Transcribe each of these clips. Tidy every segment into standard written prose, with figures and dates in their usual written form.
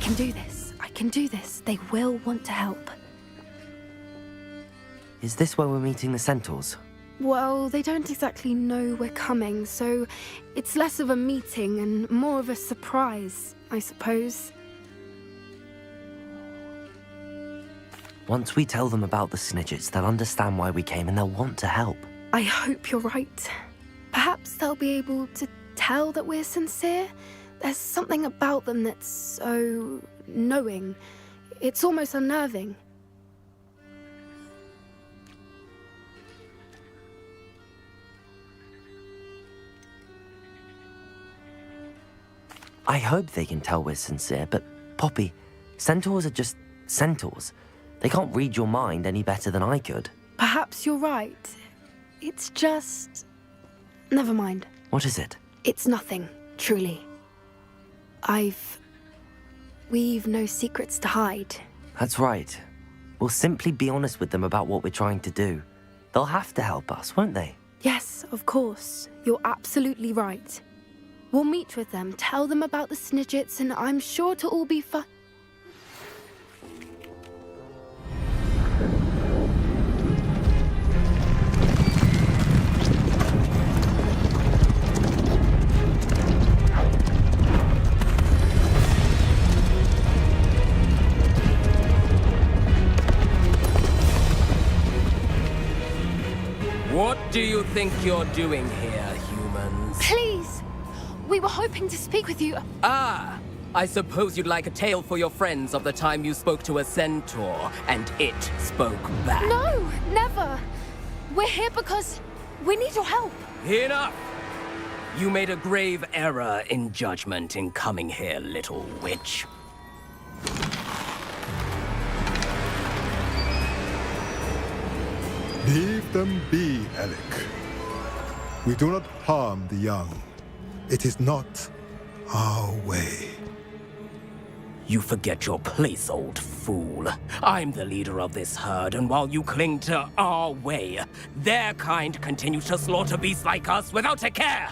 can do this. I can do this. They will want to help. Is this where we're meeting the centaurs? Well, they don't exactly know we're coming, so it's less of a meeting and more of a surprise, I suppose. Once we tell them about the Snidgets, they'll understand why we came and they'll want to help. I hope you're right. Perhaps they'll be able to tell that we're sincere. There's something about them that's so knowing. It's almost unnerving. I hope they can tell we're sincere, but Poppy, centaurs are just centaurs. They can't read your mind any better than I could. Perhaps you're right. It's just... Never mind. What is it? It's nothing, truly. We've no secrets to hide. That's right. We'll simply be honest with them about what we're trying to do. They'll have to help us, won't they? Yes, of course. You're absolutely right. We'll meet with them, tell them about the Snidgets, and I'm sure it'll all be fun. What do you think you're doing here, humans? Please! We were hoping to speak with you. Ah! I suppose you'd like a tale for your friends of the time you spoke to a centaur, and it spoke back. No, never. We're here because we need your help. Enough! You made a grave error in judgment in coming here, little witch. Leave them be, Alec. We do not harm the young. It is not our way. You forget your place, old fool. I'm the leader of this herd, and while you cling to our way, their kind continues to slaughter beasts like us without a care!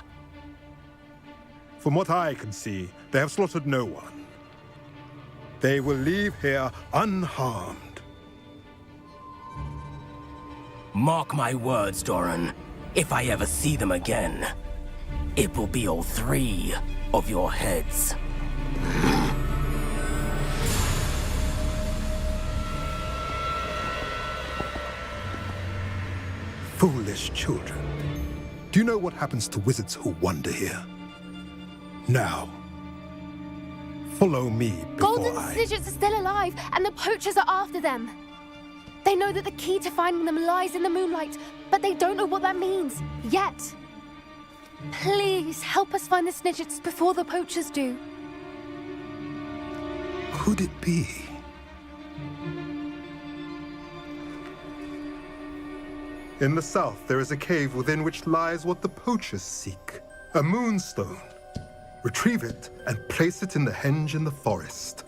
From what I can see, they have slaughtered no one. They will leave here unharmed. Mark my words, Doran. If I ever see them again, it will be all 3 of your heads. Foolish children. Do you know what happens to wizards who wander here? Now, follow me before Golden Snidgets are still alive, and the poachers are after them. They know that the key to finding them lies in the moonlight, but they don't know what that means, yet. Please, help us find the Snidgets before the poachers do. Could it be? In the south, there is a cave within which lies what the poachers seek. A moonstone. Retrieve it and place it in the henge in the forest.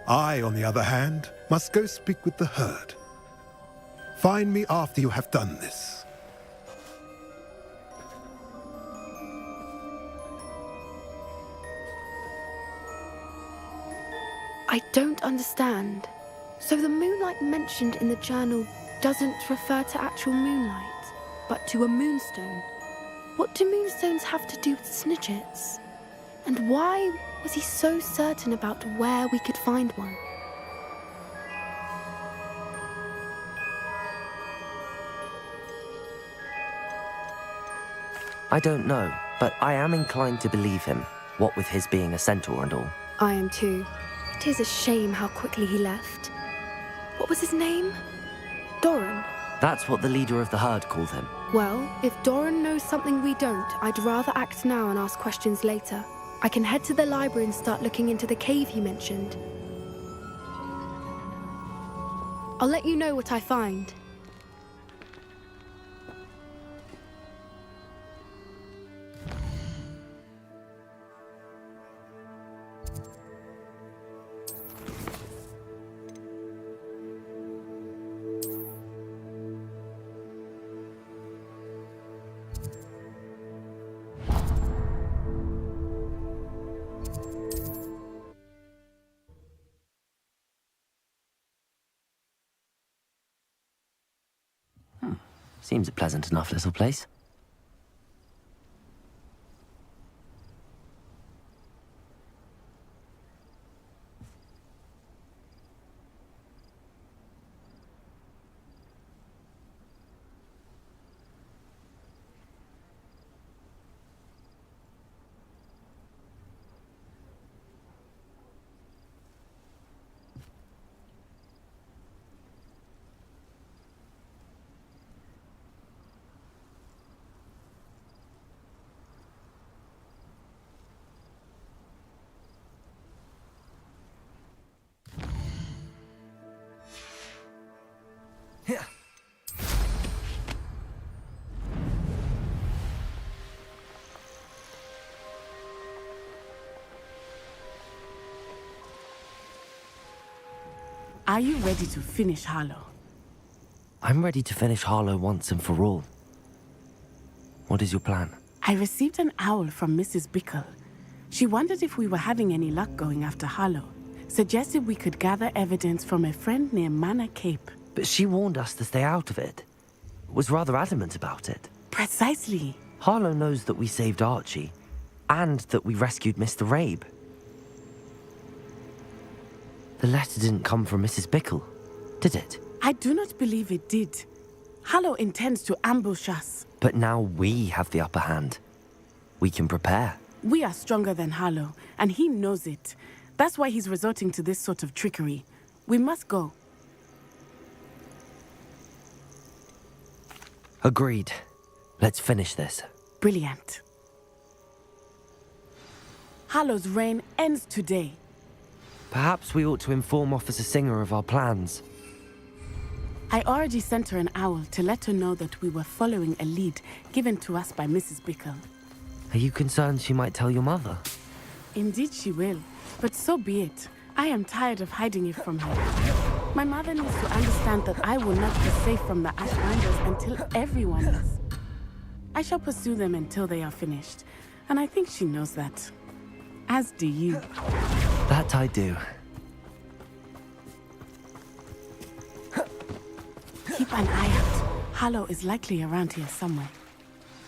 I, on the other hand, must go speak with the herd. Find me after you have done this. I don't understand. So the moonlight mentioned in the journal doesn't refer to actual moonlight, but to a moonstone. What do moonstones have to do with Snidgets? And why was he so certain about where we could find one? I don't know, but I am inclined to believe him, what with his being a centaur and all. I am too. It is a shame how quickly he left. What was his name? Doran? That's what the leader of the herd called him. Well, if Doran knows something we don't, I'd rather act now and ask questions later. I can head to the library and start looking into the cave he mentioned. I'll let you know what I find. Seems a pleasant enough little place. Are you ready to finish Harlow? I'm ready to finish Harlow once and for all. What is your plan? I received an owl from Mrs. Bickle. She wondered if we were having any luck going after Harlow. Suggested we could gather evidence from a friend near Manor Cape. But she warned us to stay out of it. Was rather adamant about it. Precisely. Harlow knows that we saved Archie, and that we rescued Mr. Rabe. The letter didn't come from Mrs. Bickle, did it? I do not believe it did. Harlow intends to ambush us. But now we have the upper hand. We can prepare. We are stronger than Harlow, and he knows it. That's why he's resorting to this sort of trickery. We must go. Agreed. Let's finish this. Brilliant. Harlow's reign ends today. Perhaps we ought to inform Officer Singer of our plans. I already sent her an owl to let her know that we were following a lead given to us by Mrs. Bickle. Are you concerned she might tell your mother? Indeed she will, but so be it. I am tired of hiding it from her. My mother needs to understand that I will not be safe from the Ashwinders until everyone is. I shall pursue them until they are finished, and I think she knows that. As do you. That I do. Keep an eye out. Harlow is likely around here somewhere.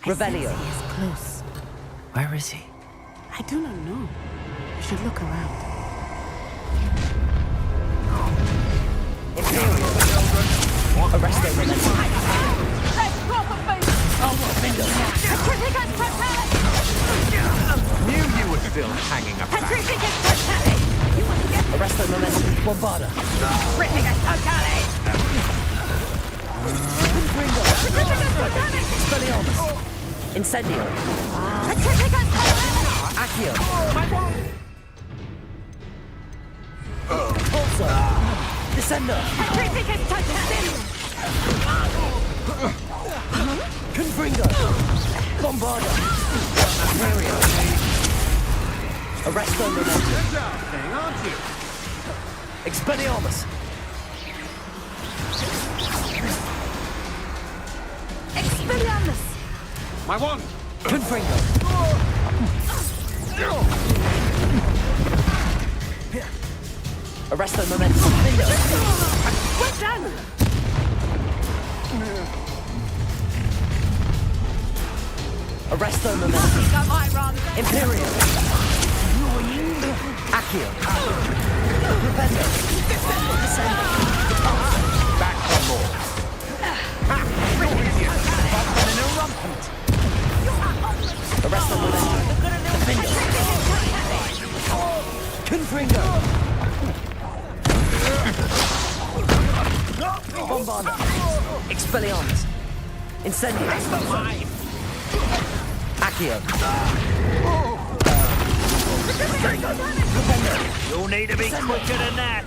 I sense he is close. Where is he? I do not know. You should look around. Arrest them, Knew you were still hanging up. Arrest them, Bombarda. Incendio. Accio. Pulsar. Descender. Confringo. Bombarda. Mario. Arresto Momentum. Good job, thing, aren't you? Expelliarmus. Expelliarmus! My one. Confringo. Arresto Momentum. We're done! Arresto Momentum. Imperial. Accio. Rependo. Back for more. Arresto Momentum. Defendo. Confringo. Bombarda. Expelliarmus. Incendio. Accio. You'll need to be quicker than that.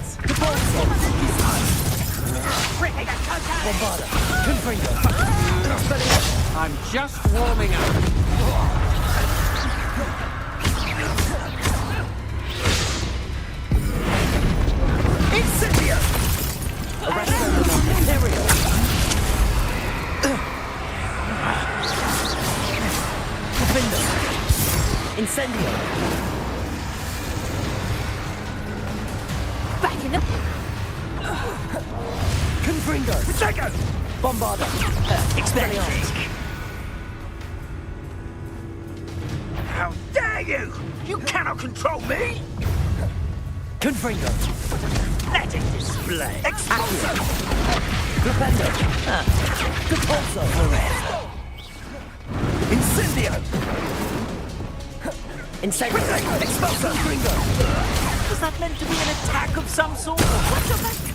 Bombarda. Confringo. Expelliarmus. I'm just warming up. Incendio. Arresto Momentum. Imperial. Defendo. Incendio. Back in the... Confringo. Protego! Bombarda. Expelliarmus. How dare you! You cannot control me! Confringo. Let it display! Accio. Flipendo. Depulso. Forever. Incendio. Incendio. Expulso. Confringo. Was that meant to be an attack of some sort? What's your name?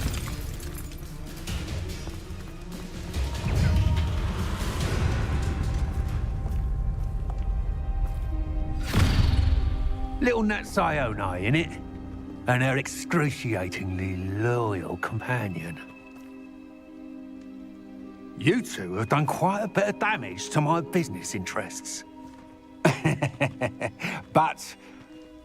Little Nat Sione, innit? And her excruciatingly loyal companion. You two have done quite a bit of damage to my business interests. But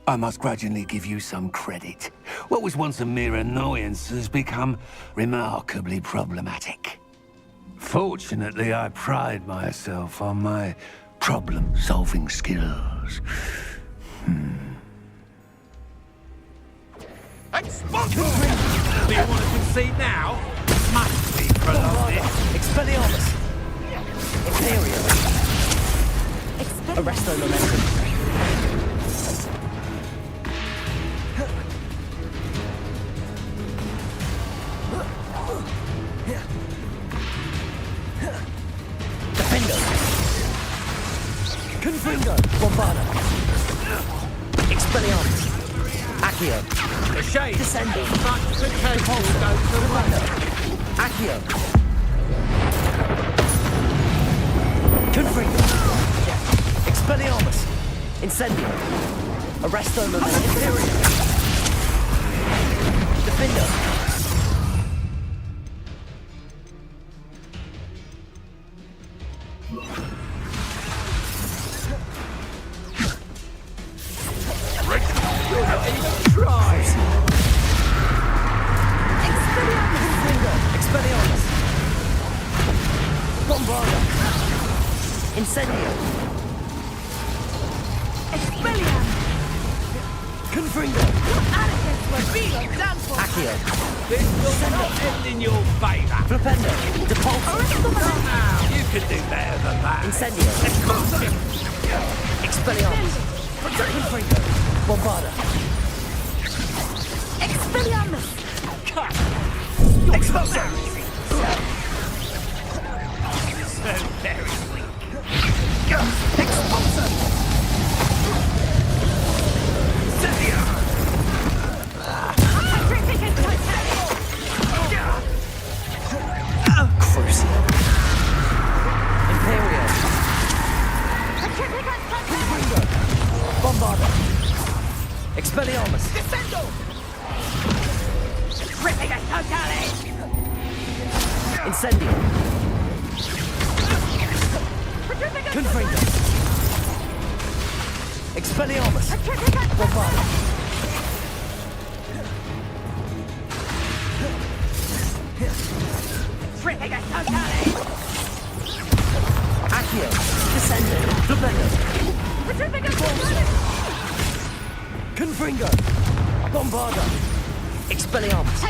I must grudgingly give you some credit. What was once a mere annoyance has become remarkably problematic. Fortunately, I pride myself on my problem-solving skills. Expulso! Do you want to concede now? Must we prolong it? Expelliarmus. Imperium. Arresto momentum. Defendo. Confringo. Bombarda. Expelliarmus. Accio. The shade. Descending. Much potential goes to waste. Accio. Confringo. Expelliarmus. Incendio. Arresto momentum. Imperium. Defendo. You're not even trying. Expelliarmus. Bombarda. Incendio. Expelliarmus! Confringo. Accio. This will not end in your favour. Flipendo. Depulso. Now, you can do better than that. Incendio. Expelliarmus. Confringo. Bombarda. Expelliarmus! Expulso. So very weak. Expulso. Crucial. Imperial. Confringo. Bombarda. Expelliarmus. Descendo! Ripping it totally! Incendio. Confringo. Expelliarmus. Bombarda. Ripping it totally! Accio. Descendo. Flipendo. Confringo. Bombarda. Expelliarmus.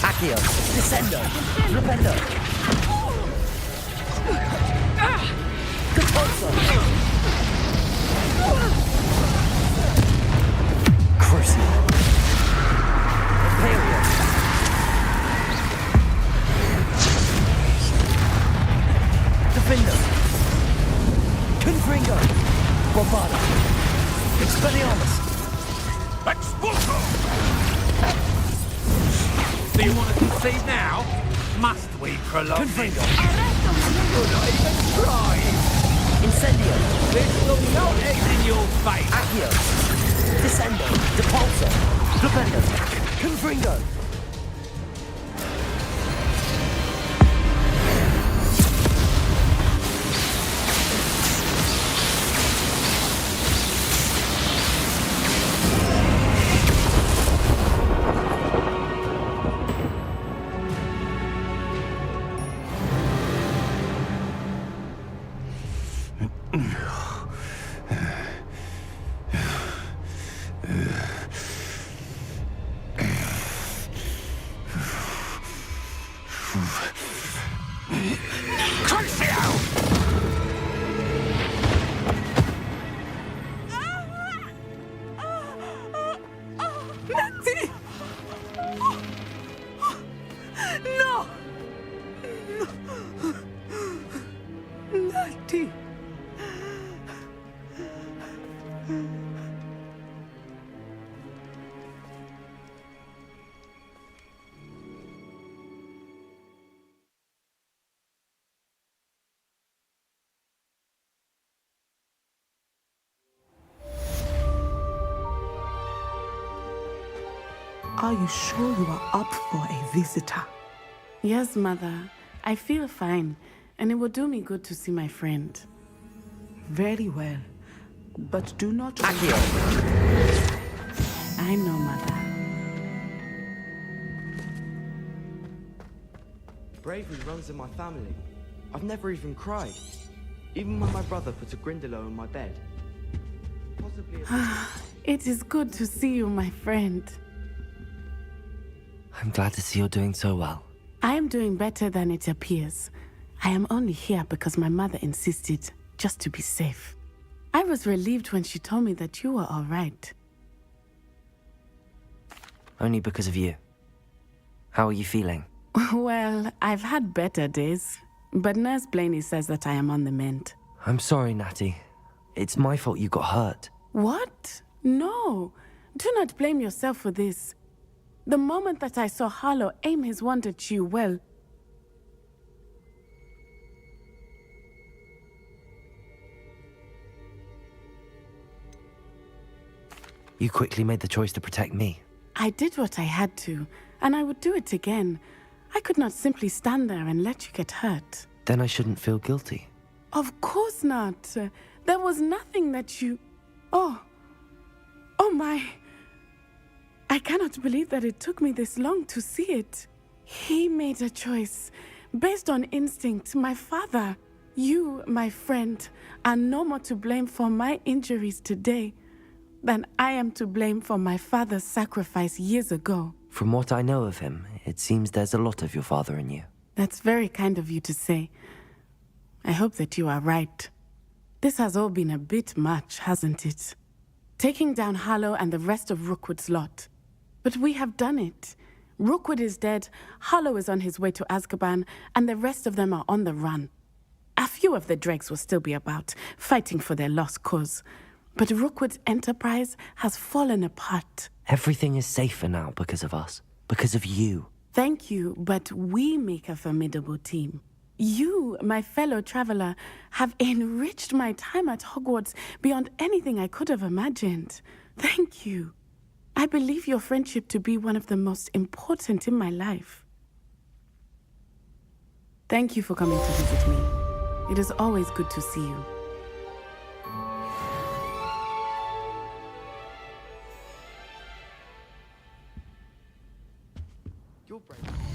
Accio. Descendo. Flipendo. Depulso. Crucial. Imperial. Defendo. Confringo. Bombarda. Expelliarmus. Expulso! Do you want to concede now? Must we prolong it? Confringo. You're not even trying. Incendio. This will not end in your favour. Accio. Descendo. Depulso. Flipendo. Confringo. Are you sure you are up for a visitor? Yes, Mother. I feel fine, and it will do me good to see my friend. Very well. But do not... I know, Mother. Bravery runs in my family. I've never even cried. Even when my brother put a Grindylow in my bed. Possibly It is good to see you, my friend. I'm glad to see you're doing so well. I am doing better than it appears. I am only here because my mother insisted, just to be safe. I was relieved when she told me that you were all right. Only because of you. How are you feeling? Well, I've had better days, but Nurse Blaney says that I am on the mend. I'm sorry, Natty. It's my fault you got hurt. What? No. Do not blame yourself for this. The moment that I saw Harlow aim his wand at you, well... You quickly made the choice to protect me. I did what I had to, and I would do it again. I could not simply stand there and let you get hurt. Then I shouldn't feel guilty. Of course not. There was nothing that you... Oh my... I cannot believe that it took me this long to see it. He made a choice. Based on instinct, my father. You, my friend, are no more to blame for my injuries today than I am to blame for my father's sacrifice years ago. From what I know of him, it seems there's a lot of your father in you. That's very kind of you to say. I hope that you are right. This has all been a bit much, hasn't it? Taking down Harlow and the rest of Rookwood's lot. But we have done it. Rookwood is dead, Harlow is on his way to Azkaban, and the rest of them are on the run. A few of the dregs will still be about, fighting for their lost cause. But Rookwood's enterprise has fallen apart. Everything is safer now because of us. Because of you. Thank you, but we make a formidable team. You, my fellow traveler, have enriched my time at Hogwarts beyond anything I could have imagined. Thank you. I believe your friendship to be one of the most important in my life. Thank you for coming to visit me. It is always good to see you. you're brave.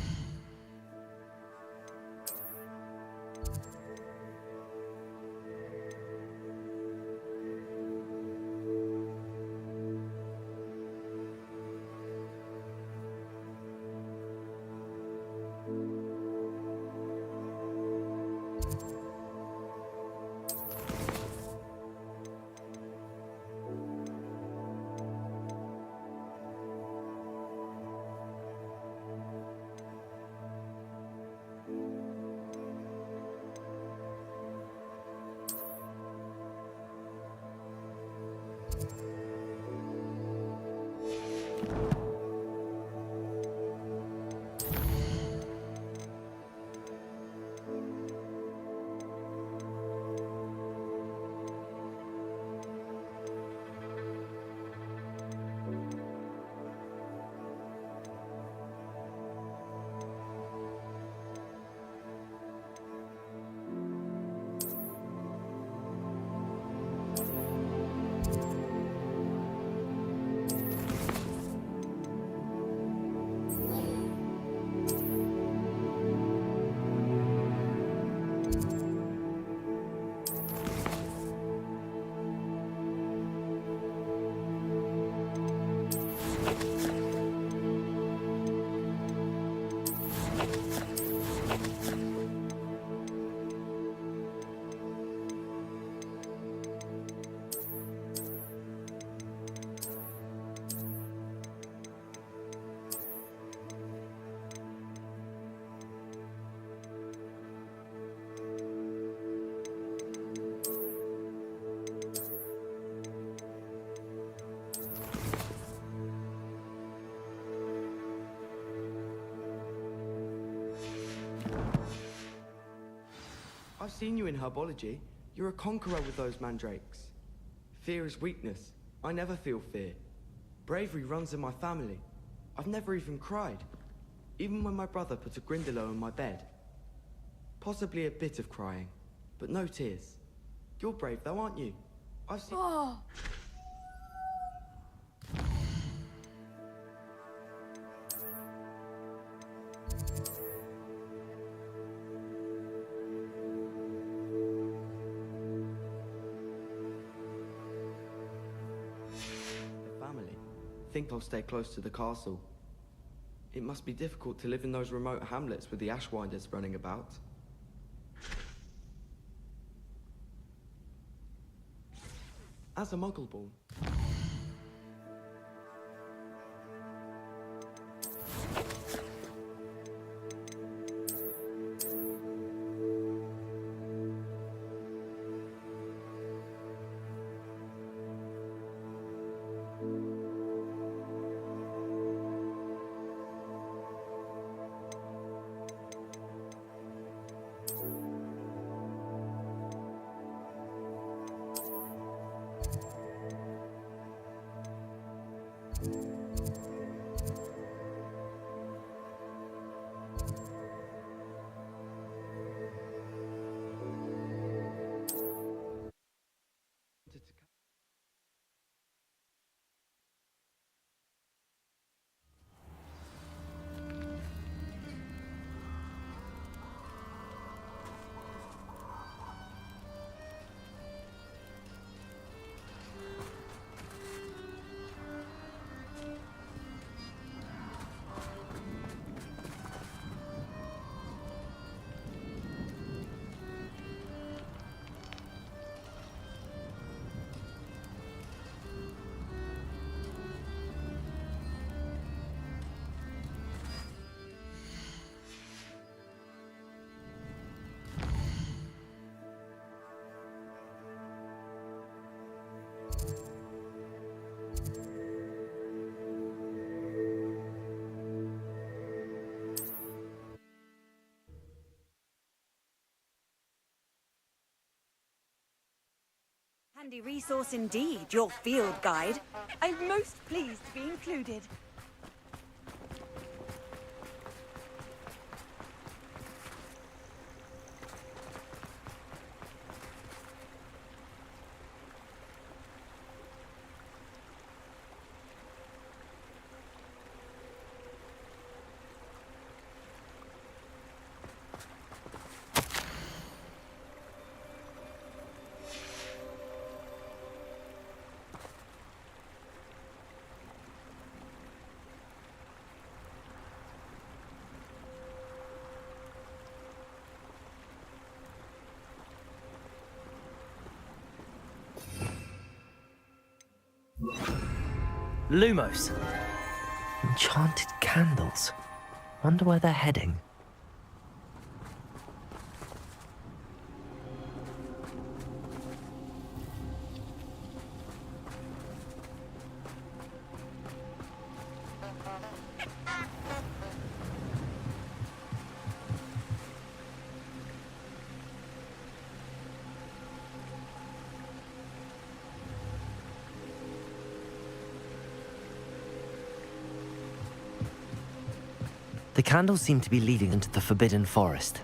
seen you in herbology. You're a conqueror with those mandrakes. Fear is weakness. I never feel fear. Bravery runs in my family. I've never even cried. Even when my brother put a Grindylow in my bed. Possibly a bit of crying, but no tears. You're brave though, aren't you? I've seen... Oh. family. Think I'll stay close to the castle. It must be difficult to live in those remote hamlets with the Ashwinders running about. As a Muggle-born, Handy resource indeed, your field guide. I'm most pleased to be included. Lumos. Enchanted candles. Wonder where they're heading. The candles seem to be leading into the Forbidden Forest.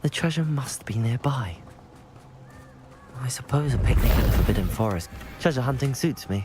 The treasure must be nearby. I suppose a picnic in the Forbidden Forest. Treasure hunting suits me.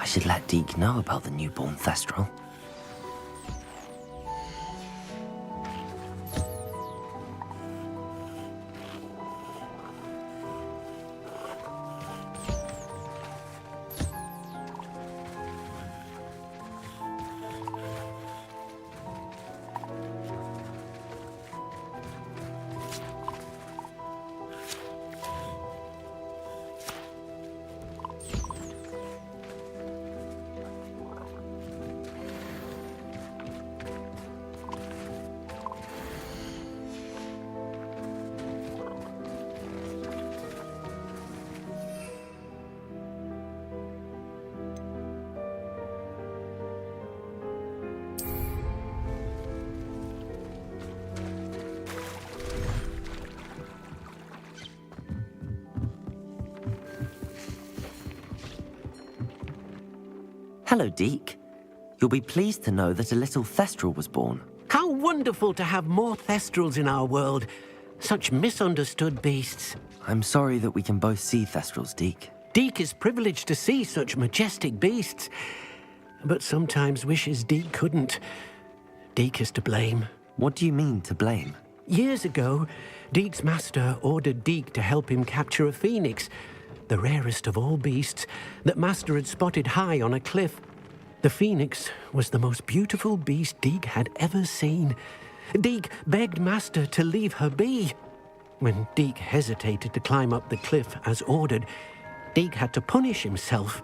I should let Deke know about the newborn Thestral. Hello, Deke. You'll be pleased to know that a little Thestral was born. How wonderful to have more Thestrals in our world. Such misunderstood beasts. I'm sorry that we can both see Thestrals, Deke. Deke is privileged to see such majestic beasts, but sometimes wishes Deke couldn't. Deke is to blame. What do you mean, to blame? Years ago, Deke's master ordered Deke to help him capture a phoenix, the rarest of all beasts, that Master had spotted high on a cliff. The phoenix was the most beautiful beast Deke had ever seen. Deke begged Master to leave her be. When Deke hesitated to climb up the cliff as ordered, Deke had to punish himself.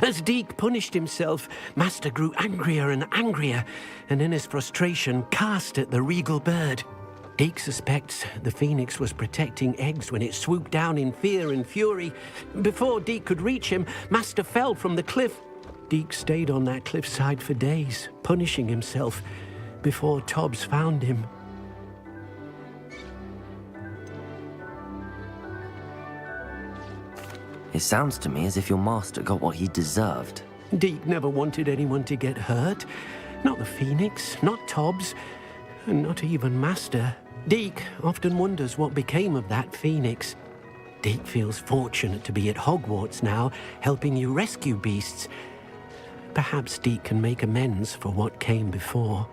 As Deke punished himself, Master grew angrier and angrier, and in his frustration cast at the regal bird. Deke suspects the phoenix was protecting eggs when it swooped down in fear and fury. Before Deke could reach him, Master fell from the cliff. Deke stayed on that cliffside for days, punishing himself, before Tobbs found him. It sounds to me as if your master got what he deserved. Deke never wanted anyone to get hurt. Not the phoenix, not Tobbs, and not even Master. Deke often wonders what became of that phoenix. Deke feels fortunate to be at Hogwarts now, helping you rescue beasts. Perhaps Deke can make amends for what came before.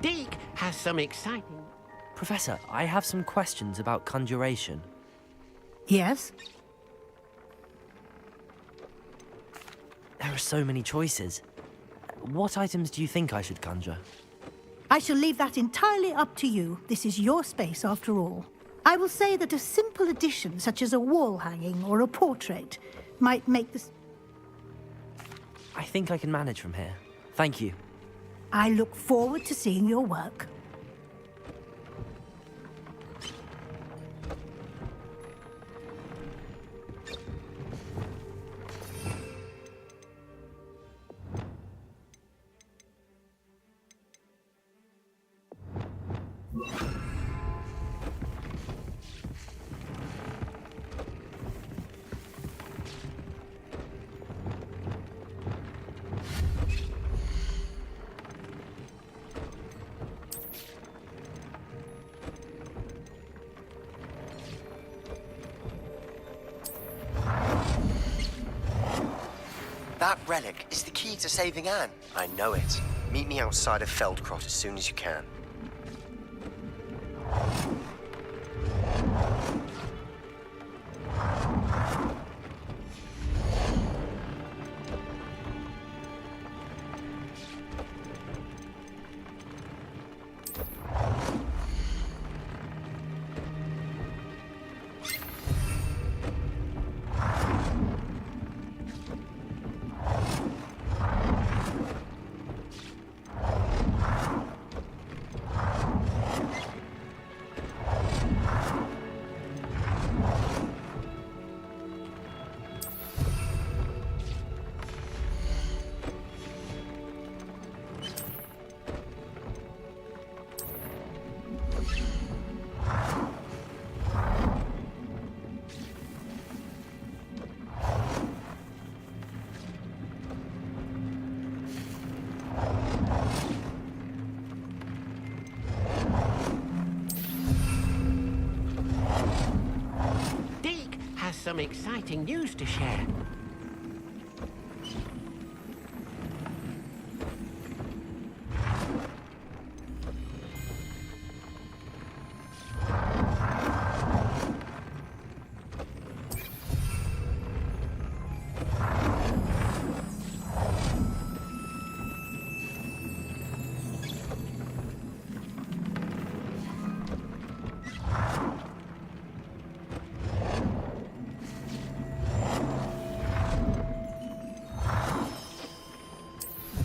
Deke has some exciting... Professor, I have some questions about conjuration. Yes? There are so many choices. What items do you think I should conjure? I shall leave that entirely up to you. This is your space, after all. I will say that a simple addition, such as a wall hanging or a portrait, might make this... I think I can manage from here. Thank you. I look forward to seeing your work. That relic is the key to saving Anne. I know it. Meet me outside of Feldcrot as soon as you can. Deke has some exciting news to share.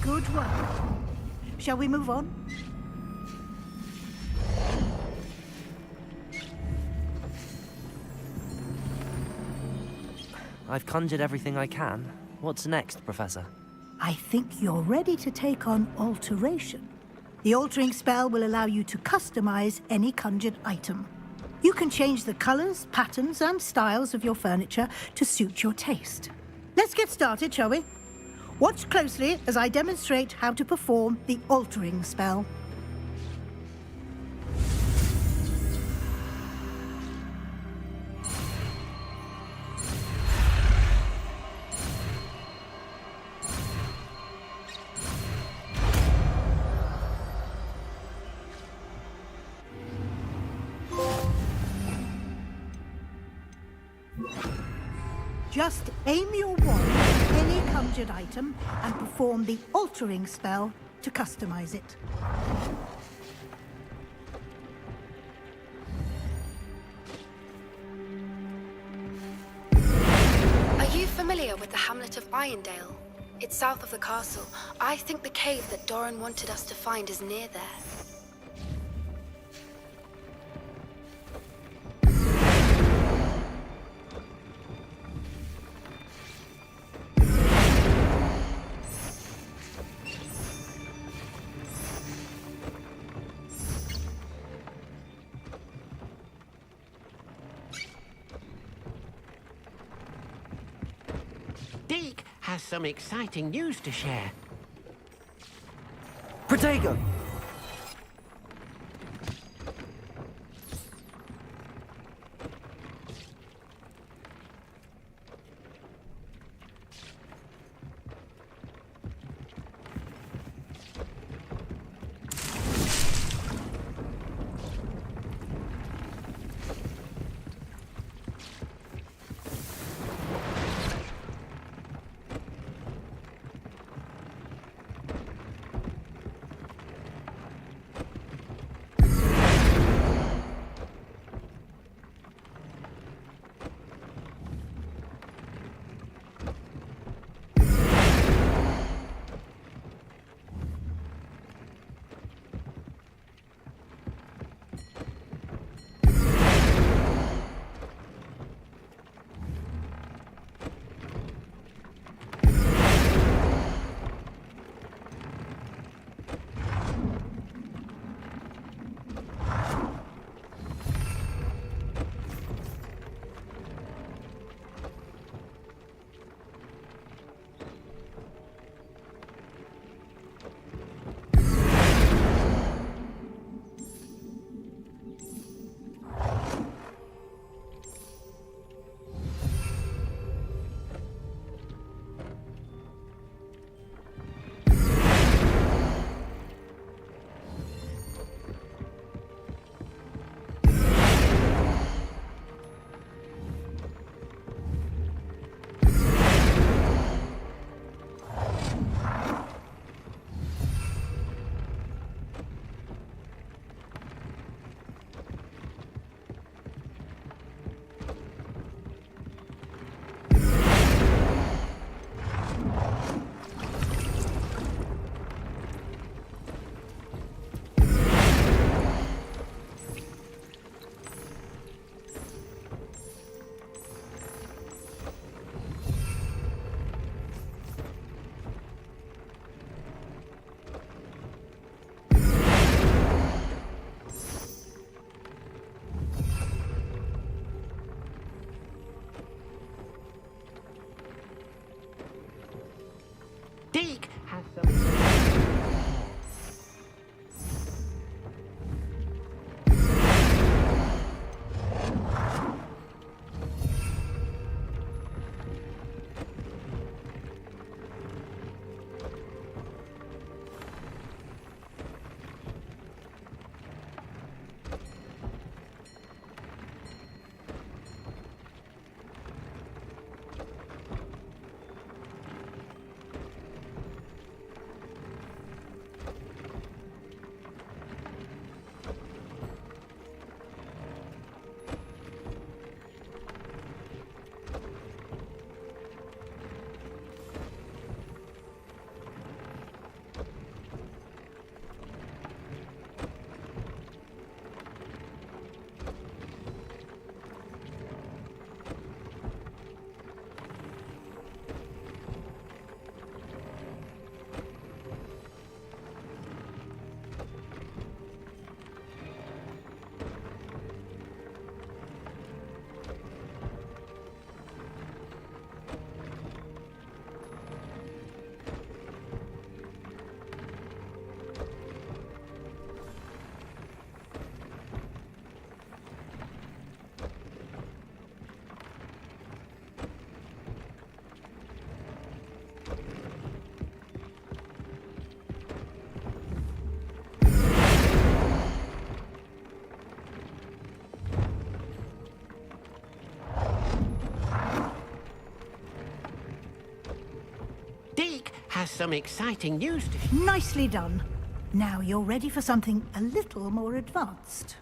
Good work. Shall we move on? I've conjured everything I can. What's next, Professor? I think you're ready to take on alteration. The altering spell will allow you to customize any conjured item. You can change the colors, patterns, and styles of your furniture to suit your taste. Let's get started, shall we? Watch closely as I demonstrate how to perform the altering spell. Just aim your wand at any conjured item and perform the altering spell to customize it. Are you familiar with the hamlet of Irondale? It's south of the castle. I think the cave that Doran wanted us to find is near there. Deke has some exciting news to share. Protego! Deke has some... Deke has some exciting news to... Nicely done. Now you're ready for something a little more advanced.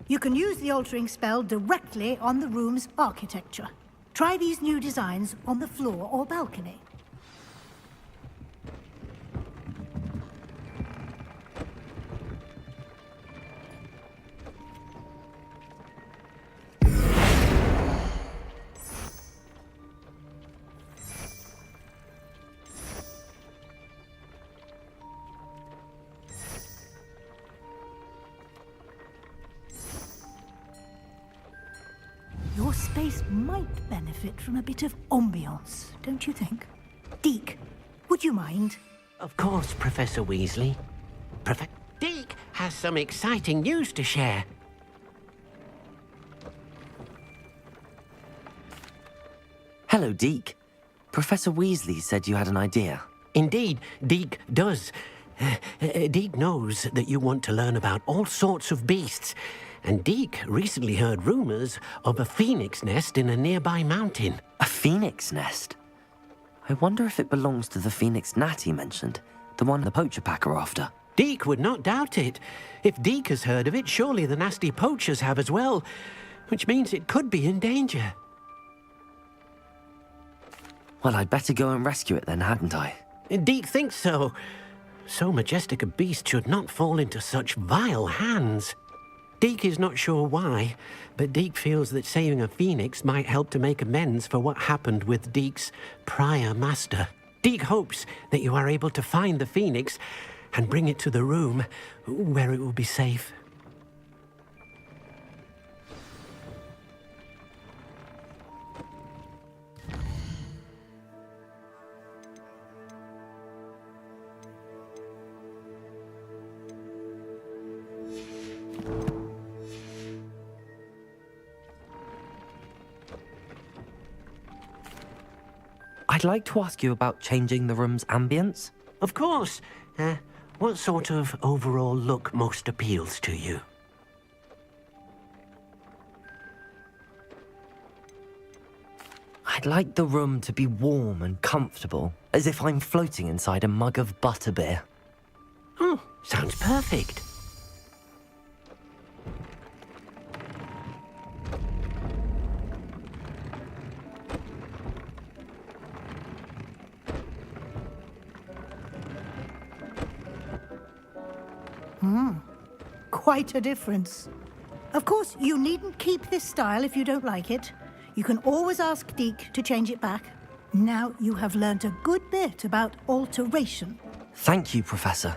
You can use the altering spell directly on the room's architecture. Try these new designs on the floor or balcony. Your space might benefit from a bit of ambiance, don't you think? Deke, would you mind? Of course, Professor Weasley. Deke has some exciting news to share. Hello, Deke. Professor Weasley said you had an idea. Indeed, Deke does. Deke knows that you want to learn about all sorts of beasts, and Deke recently heard rumors of a phoenix nest in a nearby mountain. A phoenix nest? I wonder if it belongs to the phoenix gnat he mentioned, the one the poacher pack are after. Deke would not doubt it. If Deke has heard of it, surely the nasty poachers have as well, which means it could be in danger. Well, I'd better go and rescue it then, hadn't I? Deke thinks so. So majestic a beast should not fall into such vile hands. Deke is not sure why, but Deke feels that saving a phoenix might help to make amends for what happened with Deke's prior master. Deke hopes that you are able to find the phoenix and bring it to the room where it will be safe. I'd like to ask you about changing the room's ambience. Of course. What sort of overall look most appeals to you? I'd like the room to be warm and comfortable, as if I'm floating inside a mug of butterbeer. Oh, sounds perfect. Quite a difference. Of course, you needn't keep this style if you don't like it. You can always ask Deke to change it back. Now you have learnt a good bit about alteration. Thank you, Professor.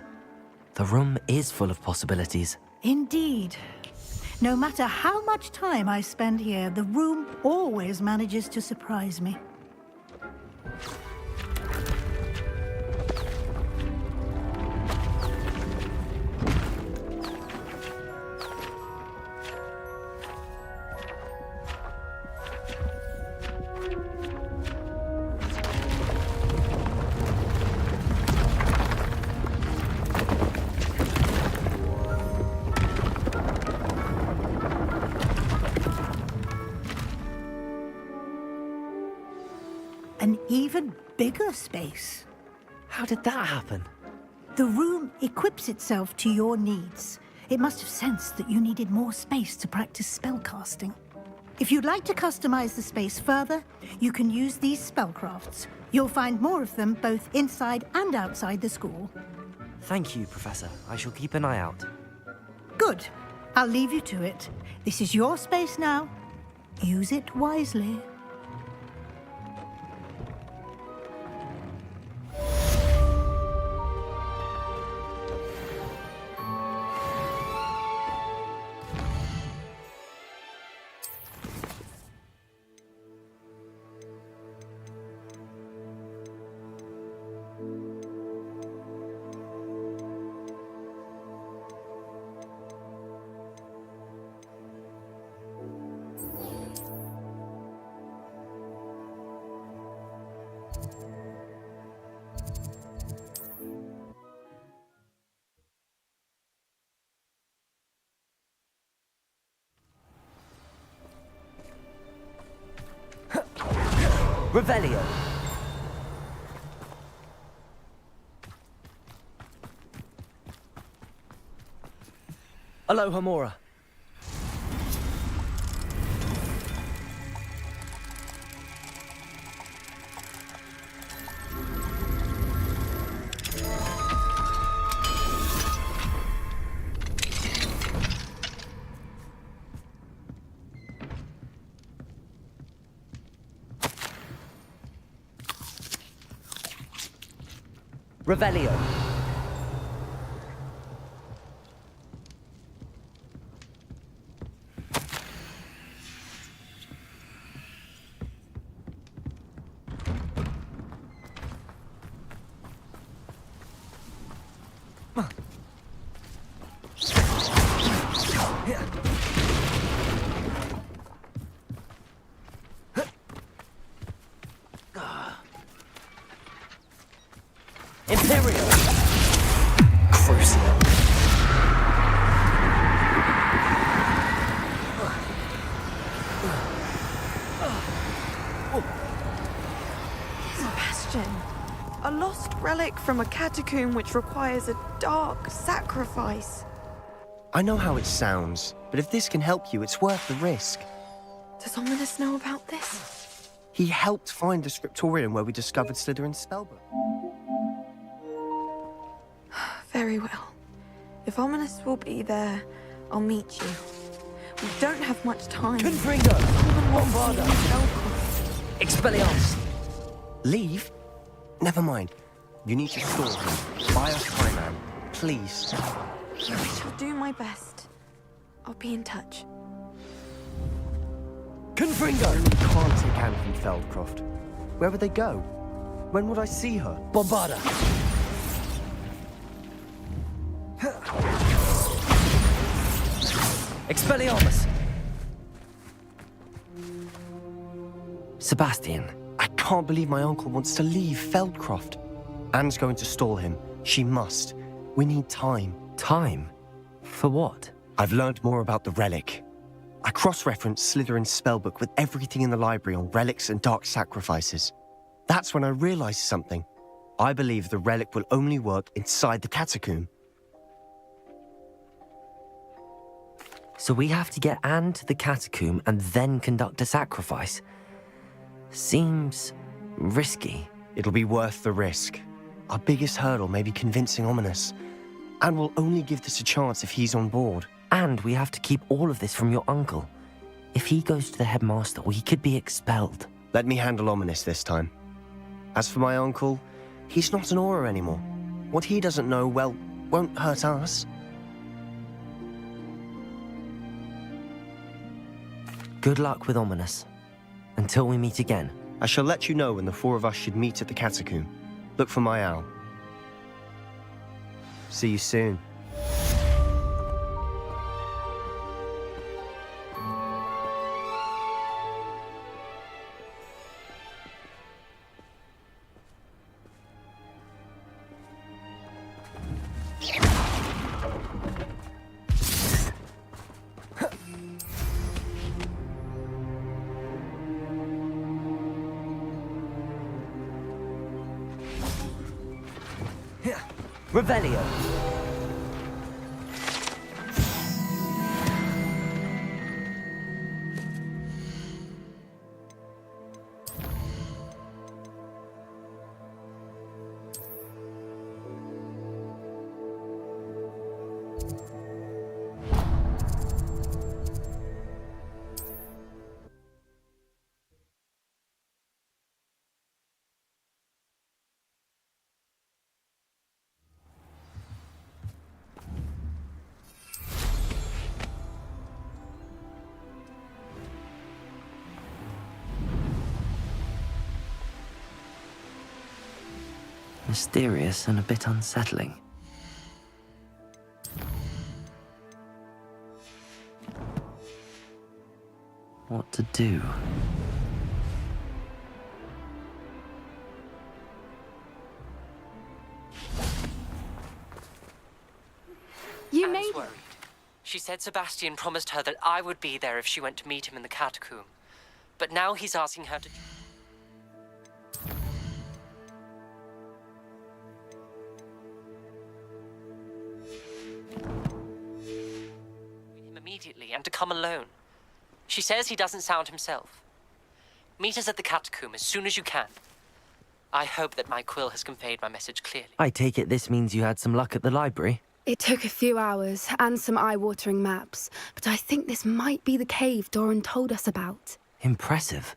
The room is full of possibilities. Indeed. No matter how much time I spend here, the room always manages to surprise me. bigger space. How did that happen? The room equips itself to your needs. It must have sensed that you needed more space to practice spellcasting. If you'd like to customize the space further, you can use these spellcrafts. You'll find more of them both inside and outside the school. Thank you, Professor. I shall keep an eye out. Good. I'll leave you to it. This is your space now. Use it wisely. Revelio! Aloha Mora. Revelio. Imperial! Crucial. Sebastian, a lost relic from a catacomb which requires a dark sacrifice. I know how it sounds, but if this can help you, it's worth the risk. Does Ominous know about this? He helped find the scriptorium where we discovered Slytherin's spellbook. Very well. If Ominous will be there, I'll meet you. We don't have much time. Confringo! Bombarda! Expelliarmus! Leave? Never mind. You need to store him. Buy us time, man. Please. I shall do my best. I'll be in touch. Confringo! We can't take Anne from Feldcroft. Where would they go? When would I see her? Bombarda! Expelliarmus! Sebastian. I can't believe my uncle wants to leave Feldcroft. Anne's going to stall him. She must. We need time. Time? For what? I've learned more about the relic. I cross-referenced Slytherin's spellbook with everything in the library on relics and dark sacrifices. That's when I realized something. I believe the relic will only work inside the catacomb. So we have to get Anne to the catacomb and then conduct a sacrifice. Seems risky. It'll be worth the risk. Our biggest hurdle may be convincing Ominous. And we'll only give this a chance if he's on board. And we have to keep all of this from your uncle. If he goes to the headmaster, we could be expelled. Let me handle Ominous this time. As for my uncle, he's not an Auror anymore. What he doesn't know, well, won't hurt us. Good luck with Ominous. Until we meet again. I shall let you know when the four of us should meet at the catacomb. Look for my owl. See you soon. Revelio. Mysterious and a bit unsettling. What to do? You Anne's worried. She said Sebastian promised her that I would be there if she went to meet him in the catacomb. But now he's asking her to... him immediately and to come alone. She says he doesn't sound himself. Meet us at the catacomb as soon as you can. I hope that my quill has conveyed my message clearly. I take it this means you had some luck at the library? It took a few hours and some eye-watering maps, but I think this might be the cave Doran told us about. Impressive.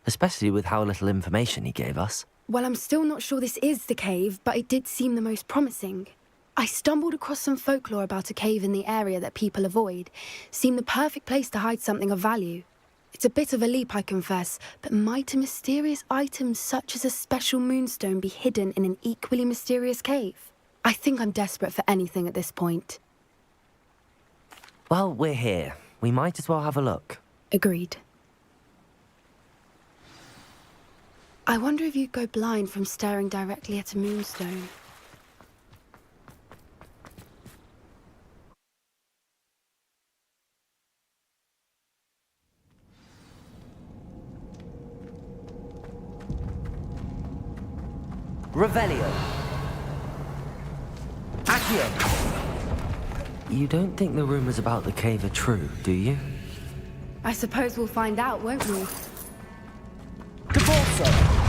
Especially with how little information he gave us. Well, I'm still not sure this is the cave, but it did seem the most promising. I stumbled across some folklore about a cave in the area that people avoid. Seemed the perfect place to hide something of value. It's a bit of a leap, I confess, but might a mysterious item such as a special moonstone be hidden in an equally mysterious cave? I think I'm desperate for anything at this point. Well, we're here. We might as well have a look. Agreed. I wonder if you'd go blind from staring directly at a moonstone. Revelio. Accio. You don't think the rumors about the cave are true, do you? I suppose we'll find out, won't we? Caporzo.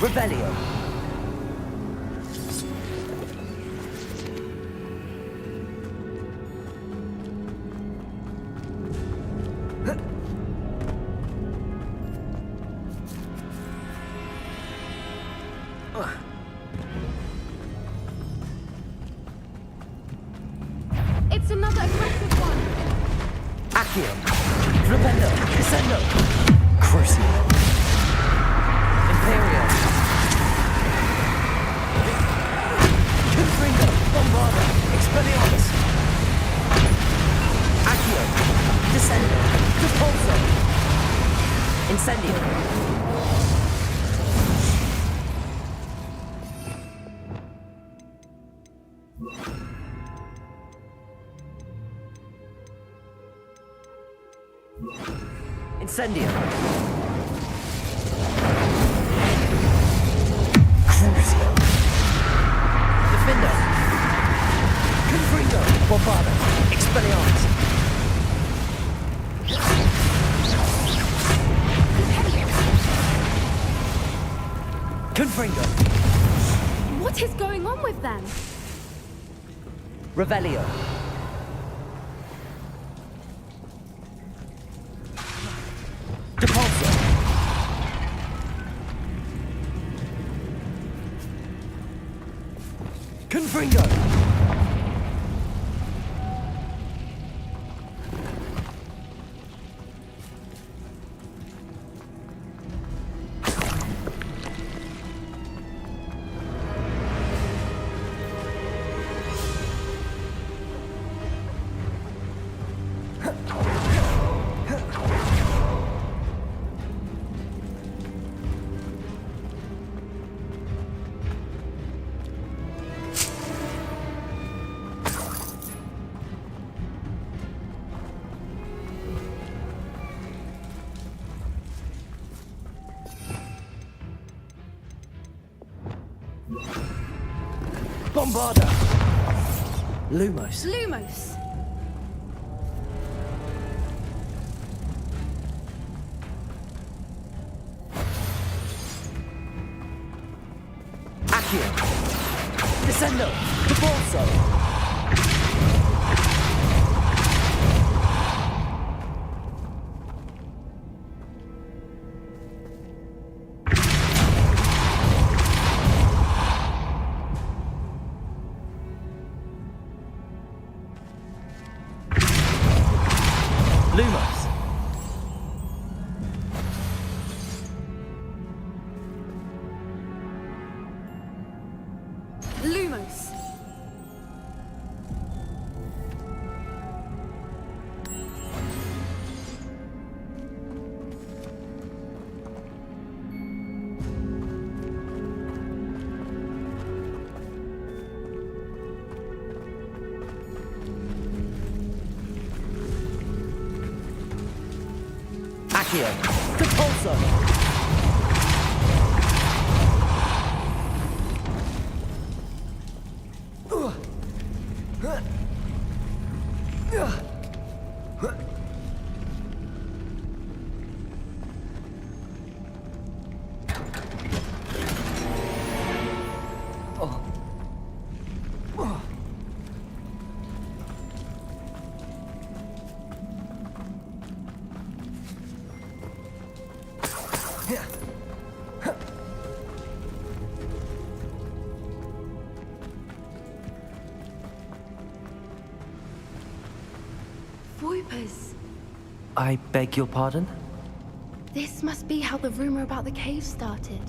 Revelio. It's another aggressive one. Accio. Flipendo. Descendo. Crucio. Imperio. Confringo. Bombarda. Expelliarmus. Accio. Descendo. Depulso. Incendio. Incendio. Crucio. Defendo. Confringo. Bombarda. Expelliarmus. Confringo. What is going on with them? Revelio. Depulso. Confringo. Bombarda! Lumos. Lumos! Accio! Descendo! Deborso! Lumos! Lumos! Accio! Repulsor! Voipers! I beg your pardon? This must be how the rumor about the cave started.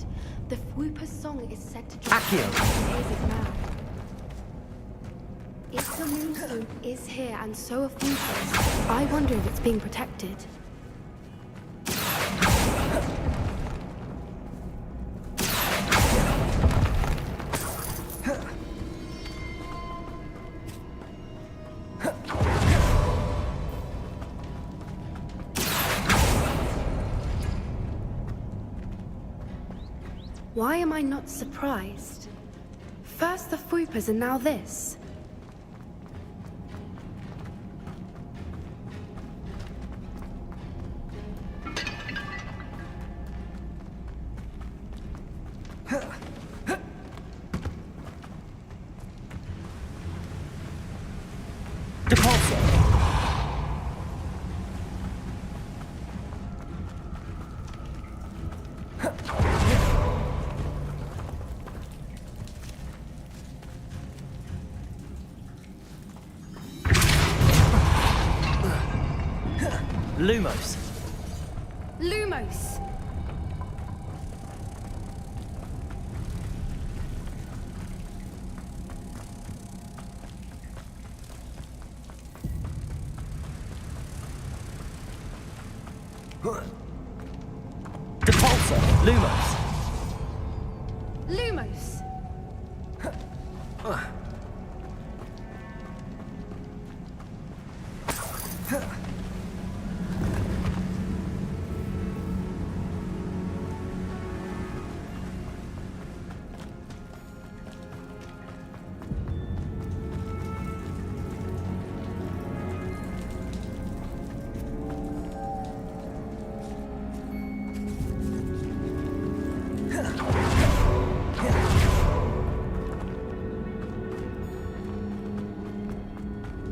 The Fwooper's song is said to drive Accio! the mad. If the moonstone is here and so are Fwoopers, I wonder if it's being protected. Why am I not surprised? First the Fwoopers and now this. Lumos! Lumos! Depulsor! Lumos! Lumos!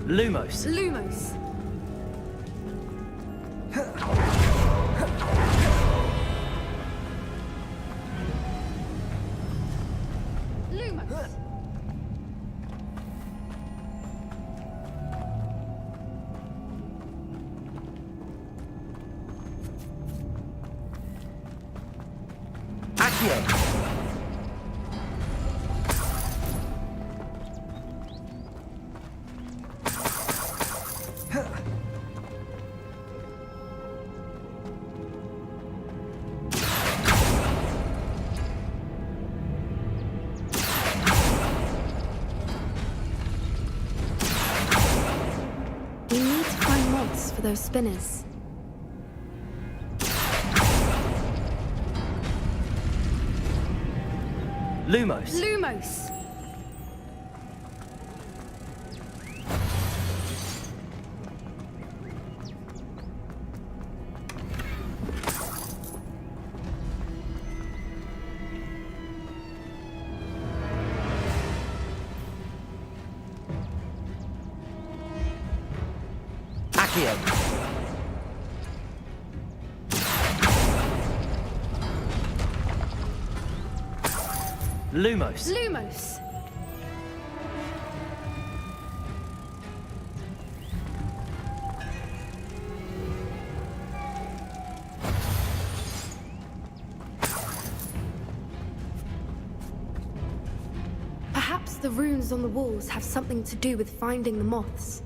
Lumos! Lumos! Lumos! Accio! We need to find mods for those spinners. Lumos! Lumos! Accio. Lumos. Lumos! Perhaps the runes on the walls have something to do with finding the moths.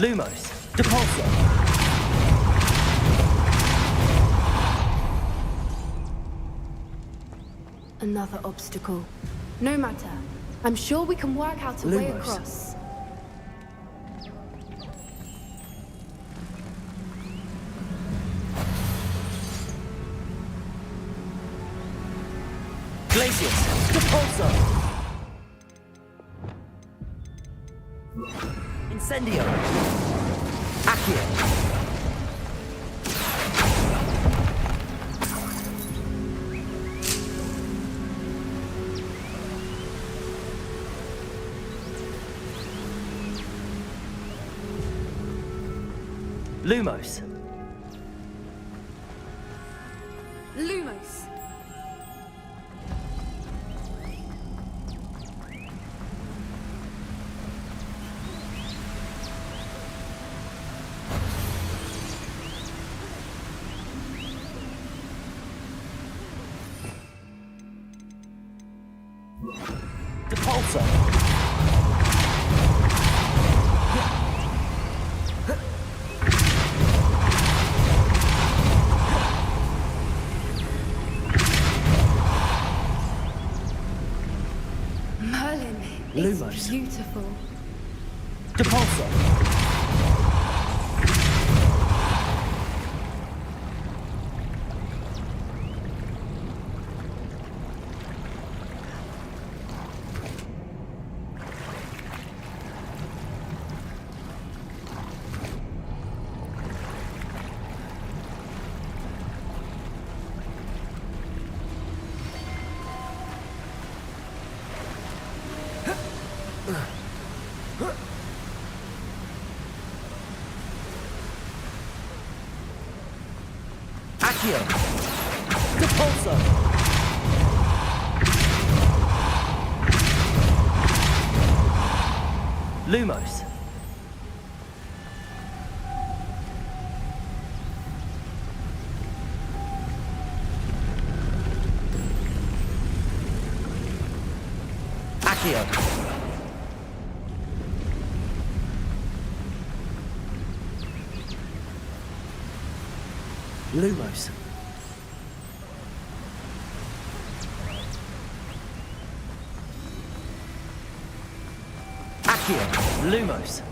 Lumos. Depulso. Another obstacle. No matter. I'm sure we can work out a way Lumos. across. Glacius. Depulso. Incendio. Accio. Lumos. Lumos. Depulso. Merlin, Lumos. it's beautiful. Depulso. Accio. Depulso. Lumos. Accio. Lumos. Accio. Lumos.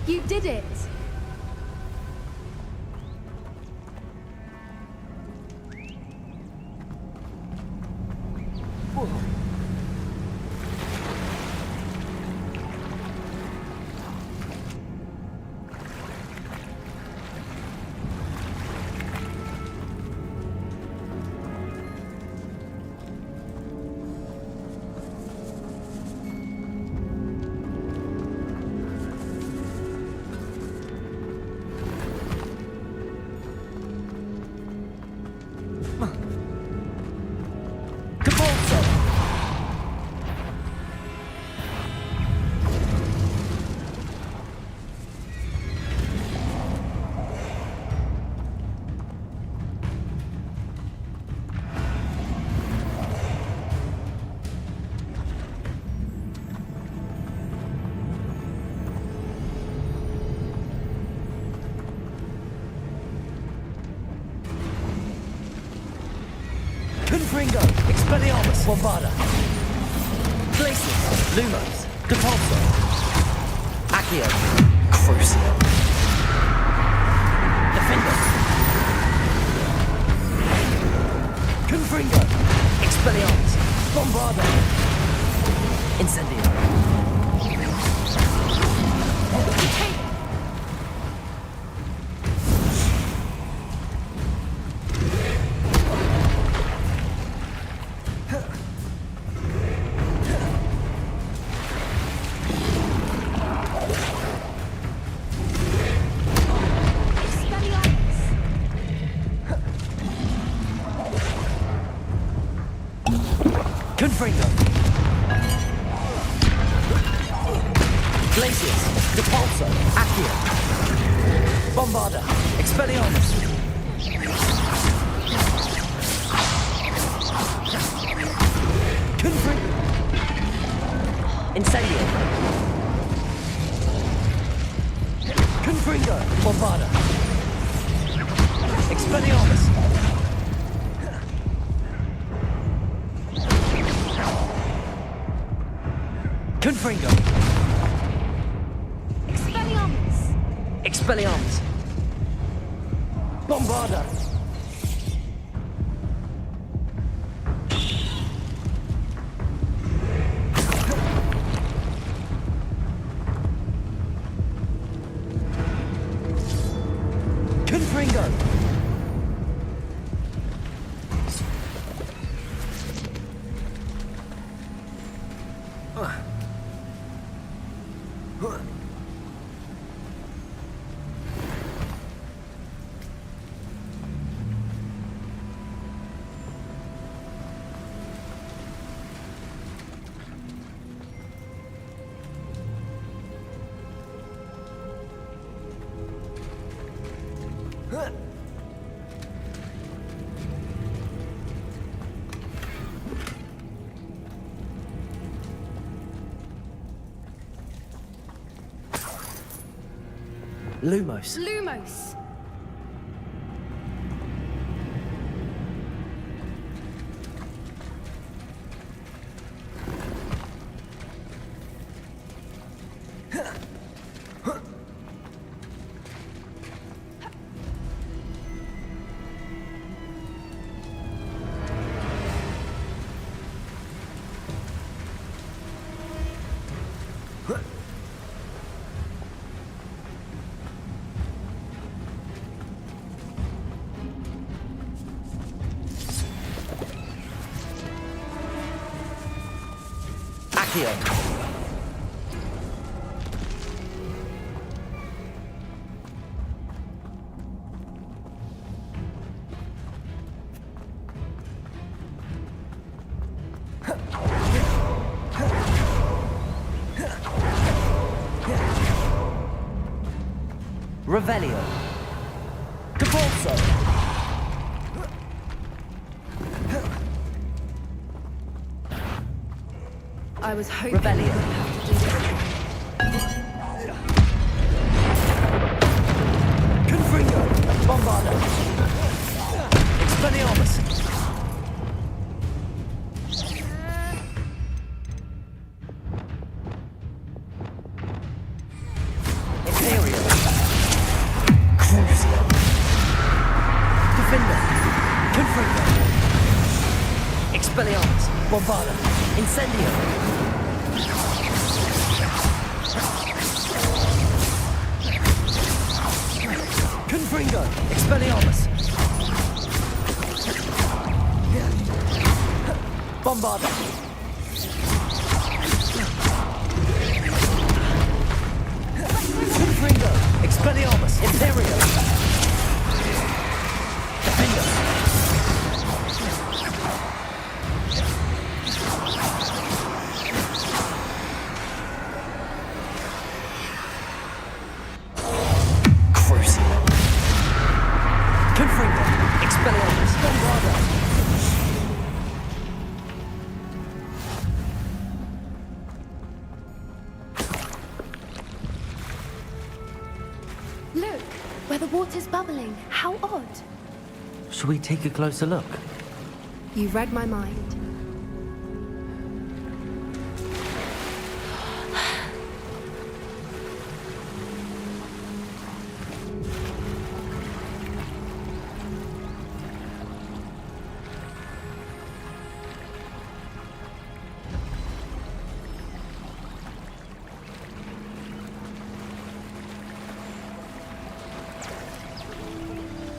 You did it! Confringo. Expelliarmus. Bombarda. Glacius, Lumos, Depulso, Accio, Crucio, Defender, Confringo, Expelliarmus, Bombardo, Incendio. Confringo, Glacius, Depulso, Accio, Bombarda, Expelliarmus, Confringo, Incendio, Confringo, Bombarda, Expelliarmus, Confringo, Expelliarmus, Expelliarmus, Bombarda, Confringo, Lumos. Lumos! Accio, Revelio, Depulso, I was hoping Revelio, we'd have to do this. Confringo, Bombarda, Expelliarmus, Imperio, Crucio, Defender, Confringo, Expelliarmus, Bombarda, Incendio. Confringo, Expelliarmus, Bombarda, Confringo, Expelliarmus, Imperio, Defender, Crucio, Confringo, Expelliarmus, Bombarda. Look, where the water's bubbling. How odd. Shall we take a closer look? You read my mind.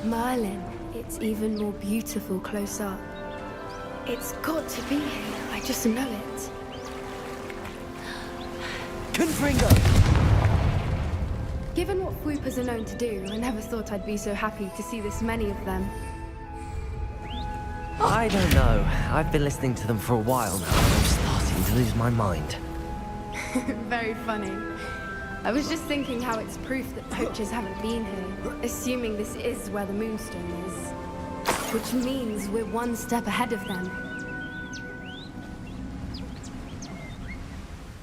Merlin, it's even more beautiful close up. It's got to be here, I just know it. Confringo! Given what Fwoopers are known to do, I never thought I'd be so happy to see this many of them. I don't know. I've been listening to them for a while now, and I'm starting to lose my mind. Very funny. I was just thinking how it's proof that poachers haven't been here, assuming this is where the Moonstone is. Which means we're one step ahead of them.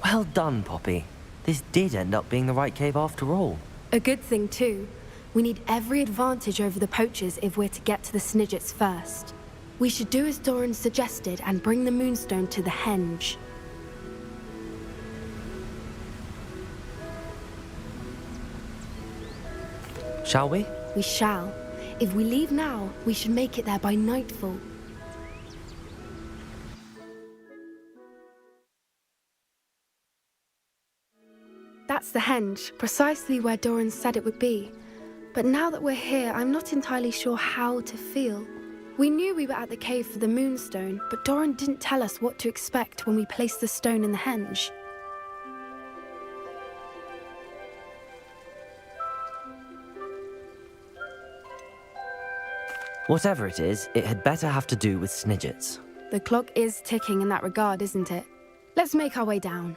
Well done, Poppy. This did end up being the right cave after all. A good thing, too. We need every advantage over the poachers if we're to get to the Snidgets first. We should do as Doran suggested and bring the Moonstone to the Henge. Shall we? We shall. If we leave now, we should make it there by nightfall. That's the Henge, precisely where Doran said it would be. But now that we're here, I'm not entirely sure how to feel. We knew we were at the cave for the Moonstone, but Doran didn't tell us what to expect when we placed the stone in the Henge. Whatever it is, it had better have to do with Snidgets. The clock is ticking in that regard, isn't it? Let's make our way down.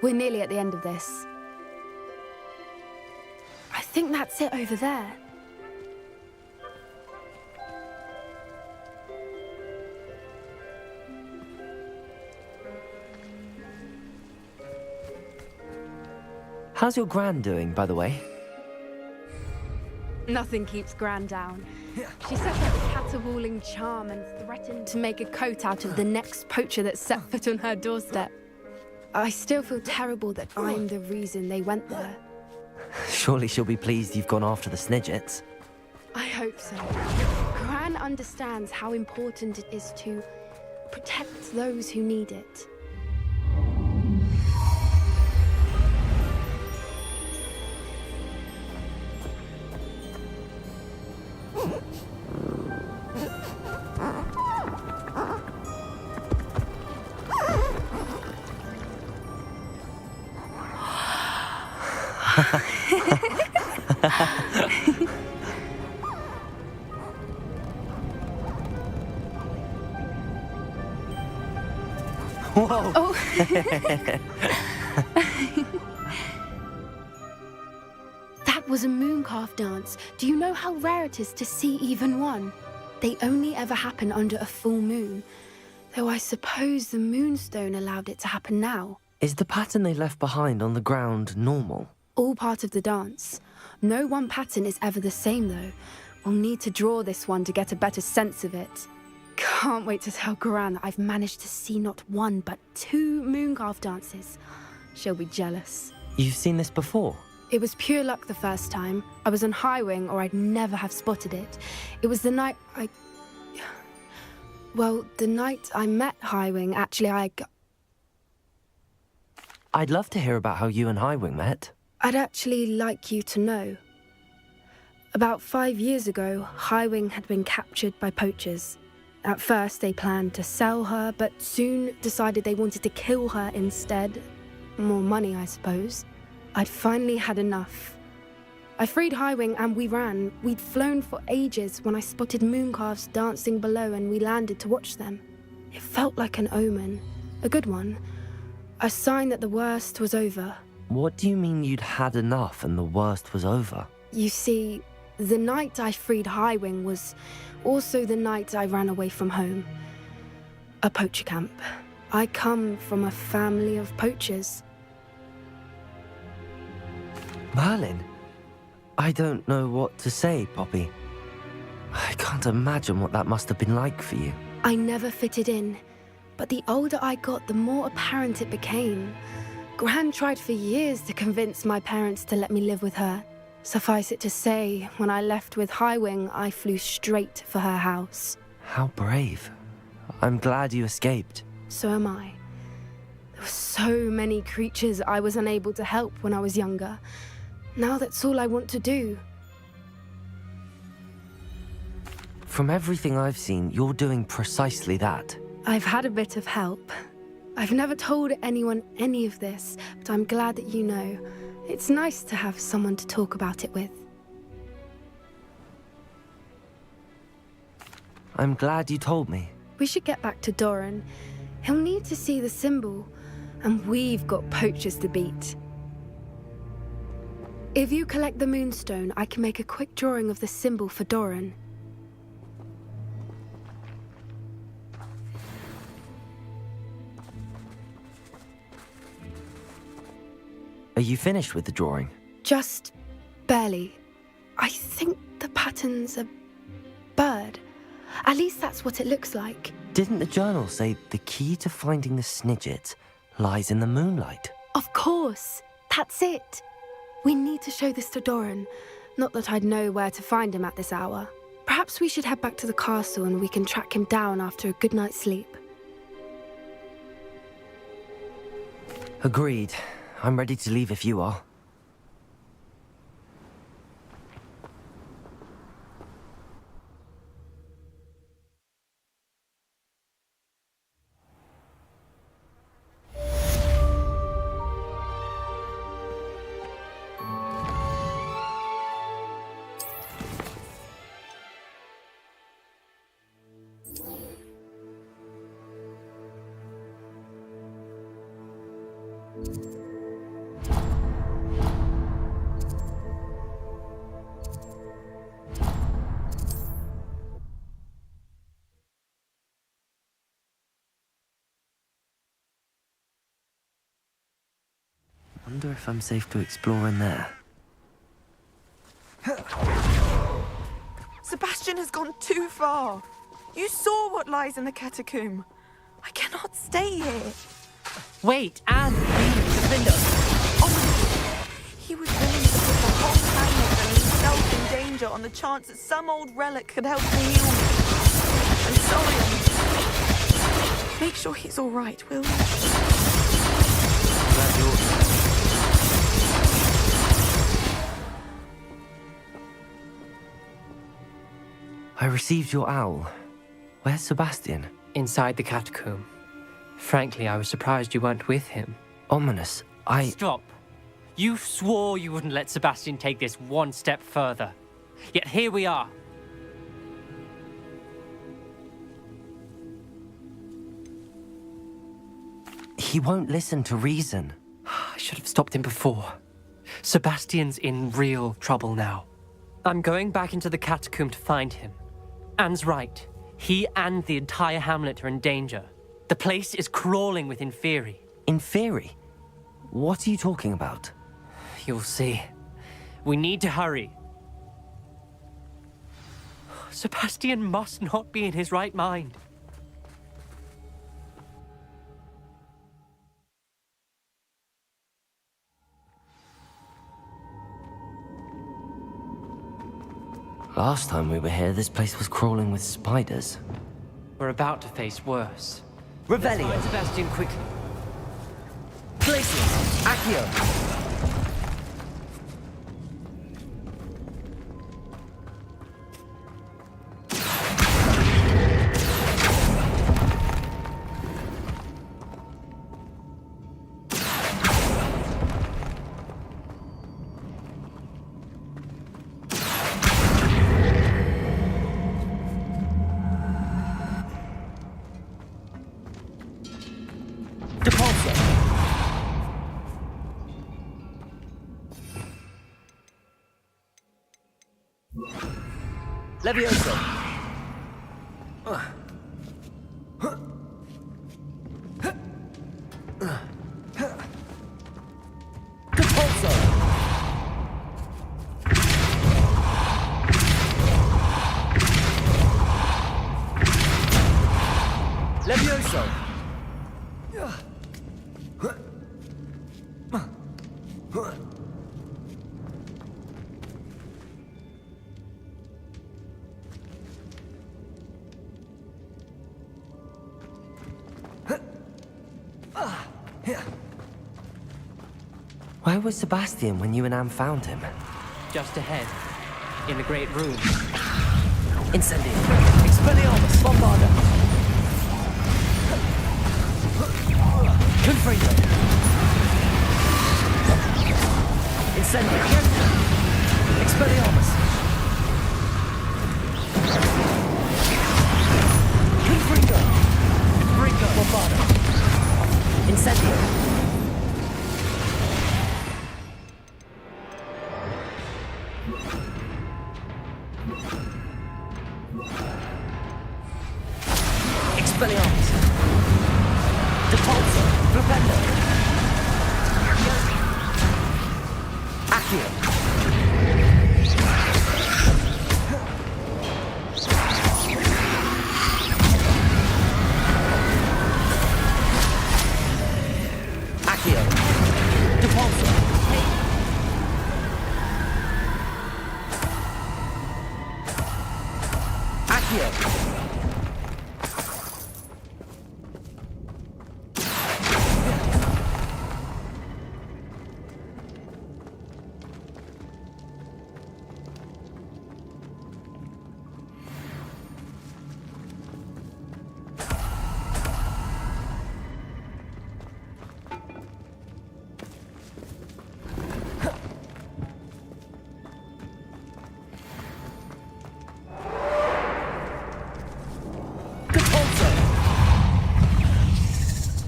We're nearly at the end of this. I think that's it over there. How's your Gran doing, by the way? Nothing keeps Gran down. She set up a caterwauling charm and threatened to make a coat out of the next poacher that set foot on her doorstep. I still feel terrible that I'm the reason they went there. Surely she'll be pleased you've gone after the Snidgets. I hope so. Gran understands how important it is to protect those who need it. Whoa! Oh. That was a mooncalf dance. Do you know how rare it is to see even one? They only ever happen under a full moon. Though I suppose the Moonstone allowed it to happen now. Is the pattern they left behind on the ground normal? All part of the dance. No one pattern is ever the same, though. We'll need to draw this one to get a better sense of it. Can't wait to tell Gran that I've managed to see not one, but 2 mooncalf dances. She'll be jealous. You've seen this before? It was pure luck the first time. I was on Highwing, or I'd never have spotted it. It was the night Well, the night I met Highwing, actually, I'd love to hear about how you and Highwing met. I'd actually like you to know. About 5 years ago, Highwing had been captured by poachers. At first, they planned to sell her, but soon decided they wanted to kill her instead. More money, I suppose. I'd finally had enough. I freed Highwing and we ran. We'd flown for ages when I spotted mooncalves dancing below and we landed to watch them. It felt like an omen. A good one. A sign that the worst was over. What do you mean you'd had enough and the worst was over? You see, the night I freed Highwing was also the night I ran away from home. A poacher camp. I come from a family of poachers. Merlin? I don't know what to say, Poppy. I can't imagine what that must have been like for you. I never fitted in, but the older I got, the more apparent it became. Gran tried for years to convince my parents to let me live with her. Suffice it to say, when I left with Highwing, I flew straight for her house. How brave. I'm glad you escaped. So am I. There were so many creatures I was unable to help when I was younger. Now that's all I want to do. From everything I've seen, you're doing precisely that. I've had a bit of help. I've never told anyone any of this, but I'm glad that you know. It's nice to have someone to talk about it with. I'm glad you told me. We should get back to Doran. He'll need to see the symbol, and we've got poachers to beat. If you collect the Moonstone, I can make a quick drawing of the symbol for Doran. Are you finished with the drawing? Just barely. I think the pattern's a bird. At least that's what it looks like. Didn't the journal say the key to finding the Snidget lies in the moonlight? Of course. That's it. We need to show this to Doran. Not that I'd know where to find him at this hour. Perhaps we should head back to the castle and we can track him down after a good night's sleep. Agreed. I'm ready to leave if you are. Wonder if I'm safe to explore in there. Sebastian has gone too far. You saw what lies in the catacomb. I cannot stay here. Wait, Anne, please, defend us. He was willing to put the whole planet and himself in danger on the chance that some old relic could help me heal me. I'm sorry. Make sure he's all right, will you? Glad you're... I received your owl. Where's Sebastian? Inside the catacomb. Frankly, I was surprised you weren't with him. Ominous. Stop. You swore you wouldn't let Sebastian take this one step further. Yet here we are. He won't listen to reason. I should have stopped him before. Sebastian's in real trouble now. I'm going back into the catacomb to find him. Anne's right. He and the entire hamlet are in danger. The place is crawling with Inferi. Inferi? What are you talking about? You'll see. We need to hurry. Sebastian must not be in his right mind. Last time we were here, this place was crawling with spiders. We're about to face worse. Revelio! Let's find Sebastian quickly. Glacius! Accio! Levioso! Depulso! Levioso! Where was Sebastian when you and Anne found him? Just ahead, in the Great Room. Incendio. Expelliarmus. Bombarda. Confringo. Incendio. Expelliarmus. Confringo. Confringo. Bombarda. Incendio. Expelliarmus. Depulso. Flipendo. Accio. Accio. Depulso. Accio.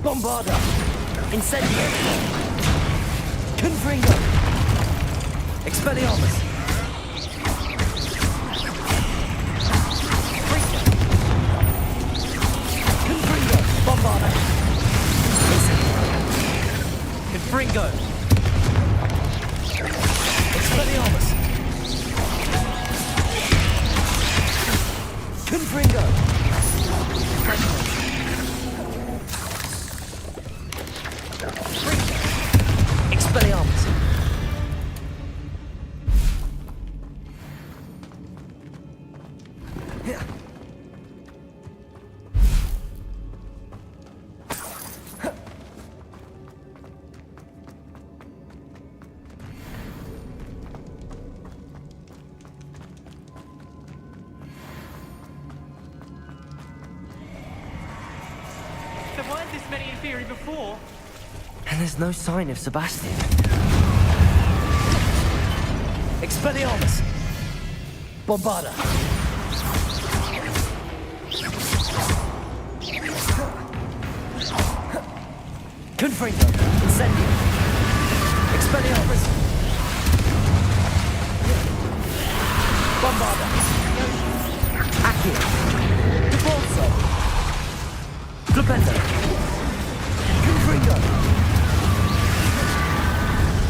Bombarda. Incendio. Confringo. Expelliarmus. Confringo. Bombarda. Confringo. Expelliarmus. Confringo. Expelliarmus. There weren't this many in theory before. And there's no sign of Sebastian. Expelliarmus. Bombarda. Confringo. Incendio. Expelliarmus. Bombarda. Accio. Depulso. Flipendo. Confringo.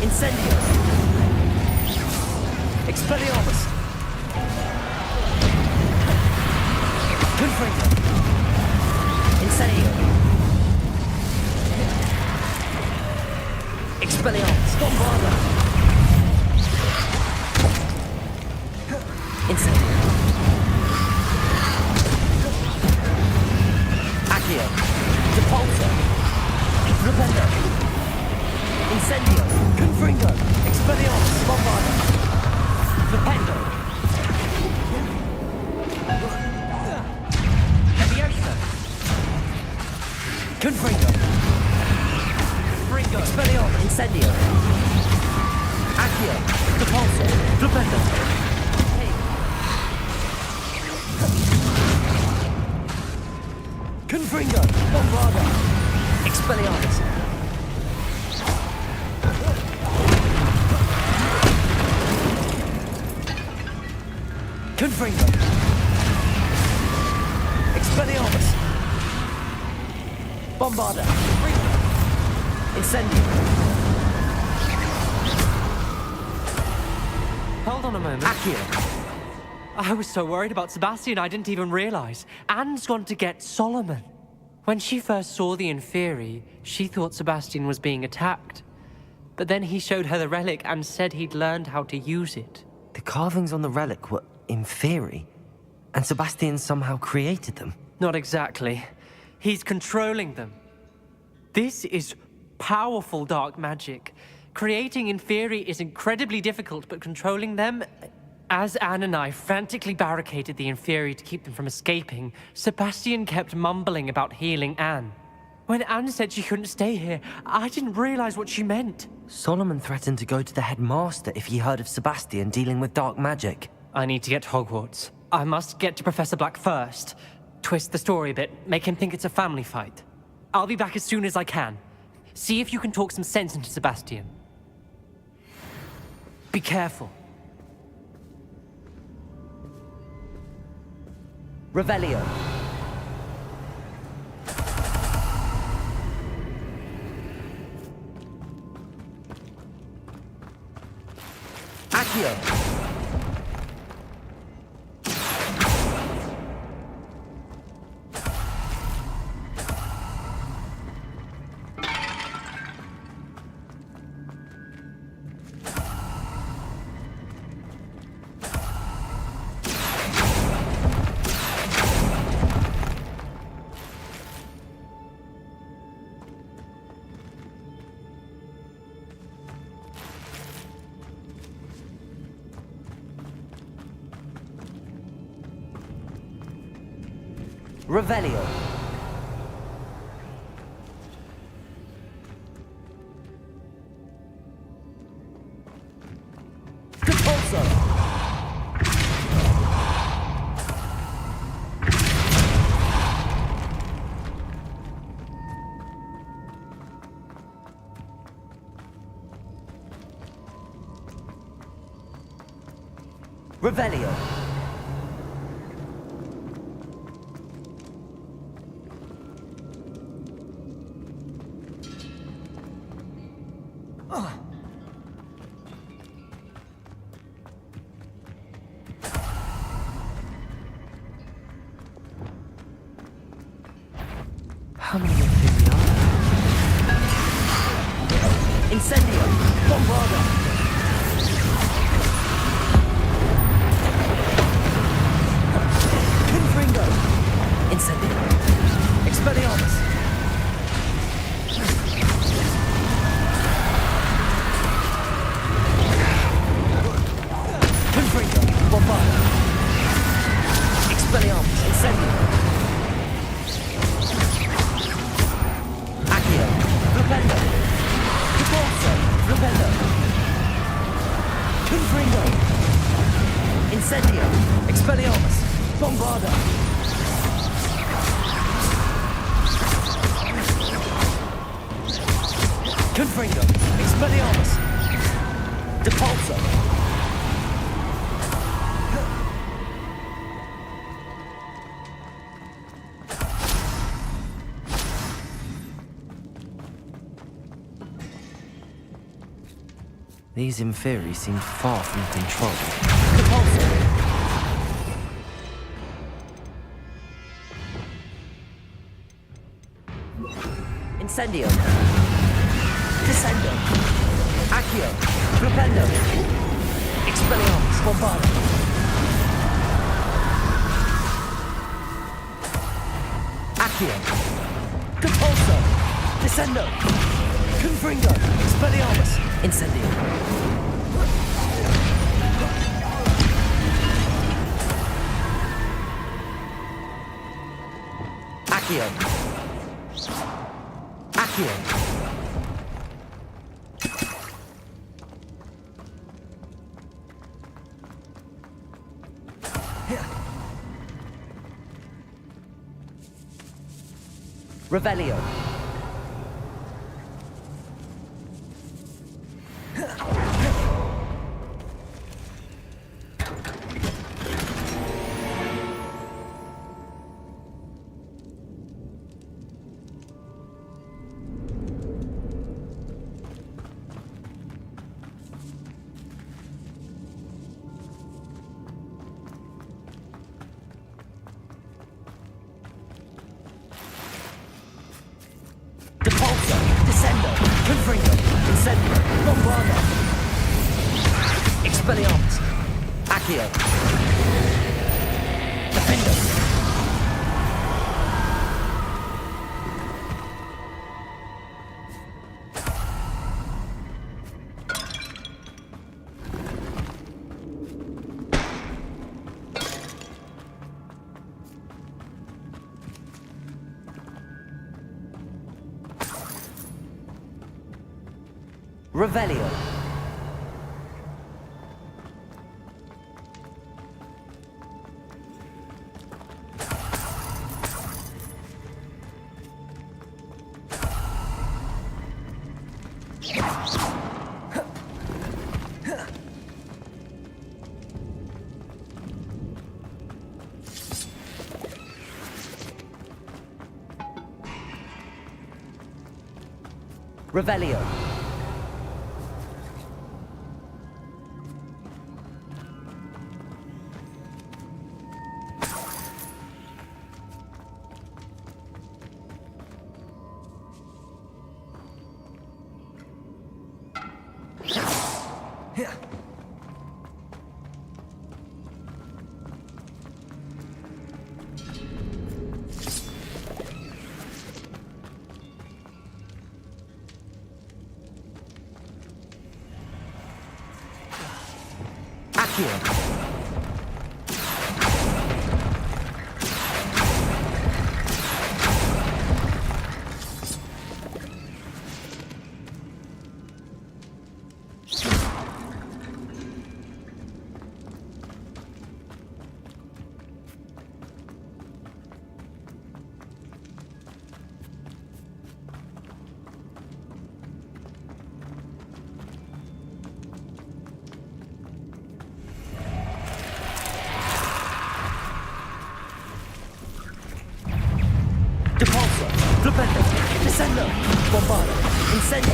Incendio. Expelliarmus. Confringo. Incendio. Expelliarmus. Bombarda. Incendio. Accio. Depulso. Flipendo. Incendio. Confringo. Expelliarmus. Bombarda. Flipendo. Leviosa. Confringo. Confringo. Expelliarmus. Incendio. Accio. Depulso. Flipendo. Confringo. Bombarda. Expelliarmus. Confringo. Expelliarmus. Bombarda. Incendio. Hold on a moment. Accio. I was so worried about Sebastian I didn't even realize. Anne's gone to get Solomon. When she first saw the Inferi, she thought Sebastian was being attacked. But then he showed her the relic and said he'd learned how to use it. The carvings on the relic were Inferi, and Sebastian somehow created them. Not exactly. He's controlling them. This is powerful dark magic. Creating Inferi is incredibly difficult, but controlling them... As Anne and I frantically barricaded the inferi to keep them from escaping, Sebastian kept mumbling about healing Anne. When Anne said she couldn't stay here, I didn't realize what she meant. Solomon threatened to go to the headmaster if he heard of Sebastian dealing with dark magic. I need to get to Hogwarts. I must get to Professor Black first. Twist the story a bit, make him think it's a family fight. I'll be back as soon as I can. See if you can talk some sense into Sebastian. Be careful. Revelio. Accio. Revelio. Compulso. Revelio. How many of them are there? Incendio! Bombarda! Confringo! Incendio! Expelliarmus! Confringo! Bombarda! Expelliarmus! Incendio! Flipendo! Compulso! Flipendo! Confringo! Incendio! Expelliarmus! Bombarda! Confringo! Expelliarmus! Depulso! These inferi seemed far from control. Compulso! Incendio! Descendo! Accio! Flipendo! Expelliarmus! Bombarda! Accio! Compulso! Descendo! Confringo! Expelliarmus! Incendio! Accio! Accio! Revelio! Depulso! Descendo! Confringo! Incendio! Bombarda! Expelliarmus! Accio! Defendo! Revelio. Revelio. Accio. Depulso, Flipendo, Descendo, Bombardo, Incendio,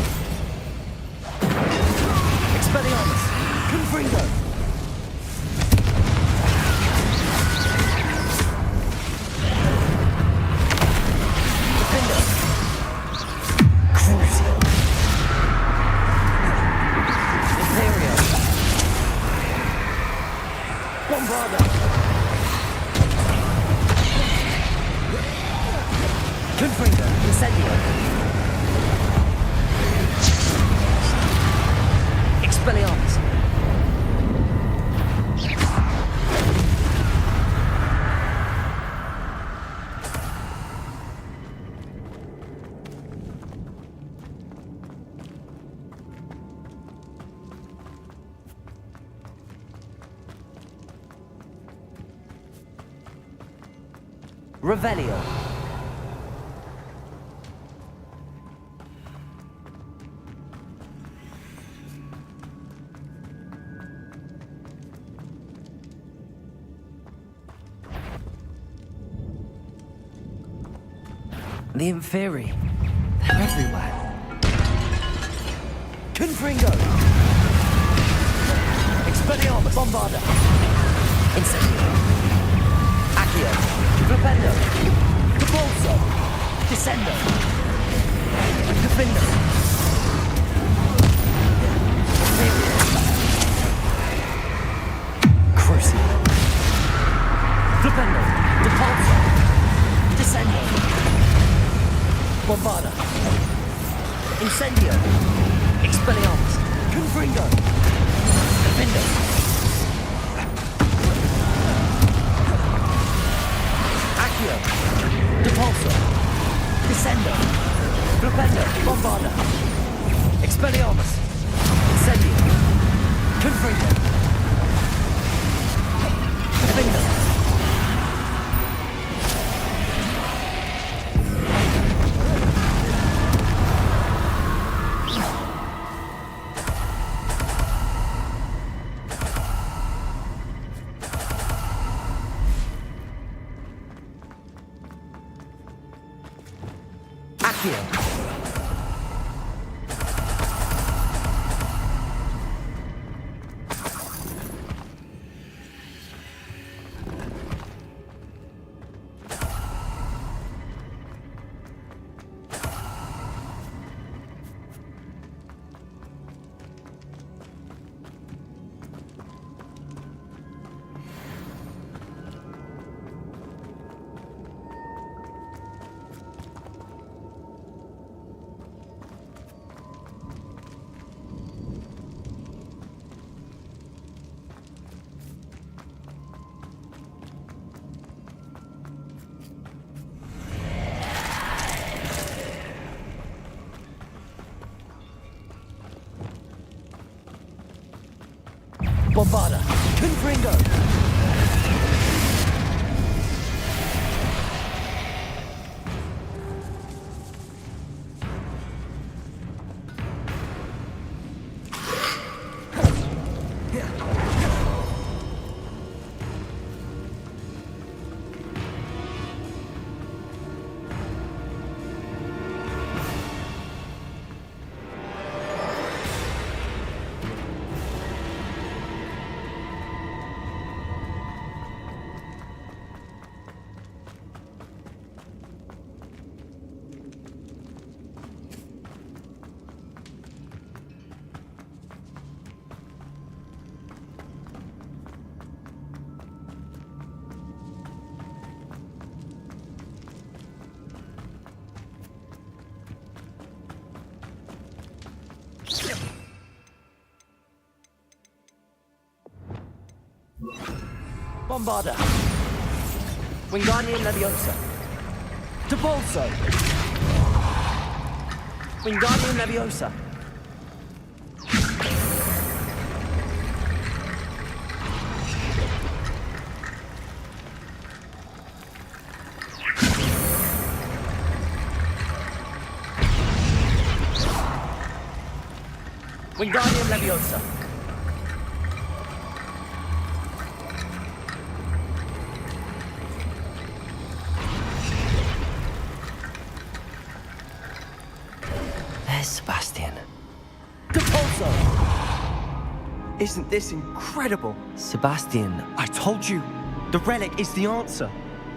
Expelliarmus, Confringo. Defendo, Crucio, Imperio, Bombardo. Confringo, Incendio. Expelliarmus. Revelio. The Inferi. They're everywhere. Confringo! Expelliarmus! Bombarda! Incendio! Accio! Flipendo! Depulso! Descendo! Defendo! Crucio! Flipendo! Depulso! Descendo! Bombarda. Incendio. Expelliarmus. Confringo. Defendo. Accio. Depulso. Descendo. Flipendo. Bombarda. Expelliarmus. Incendio. Confringo. Defendo. Accio. Bombarda! Confringo! Bombarda! Wingardium Leviosa! Debolso! Wingardium Leviosa! Wingardium Leviosa! Sebastian. Depulso! Isn't this incredible? Sebastian. I told you, the relic is the answer.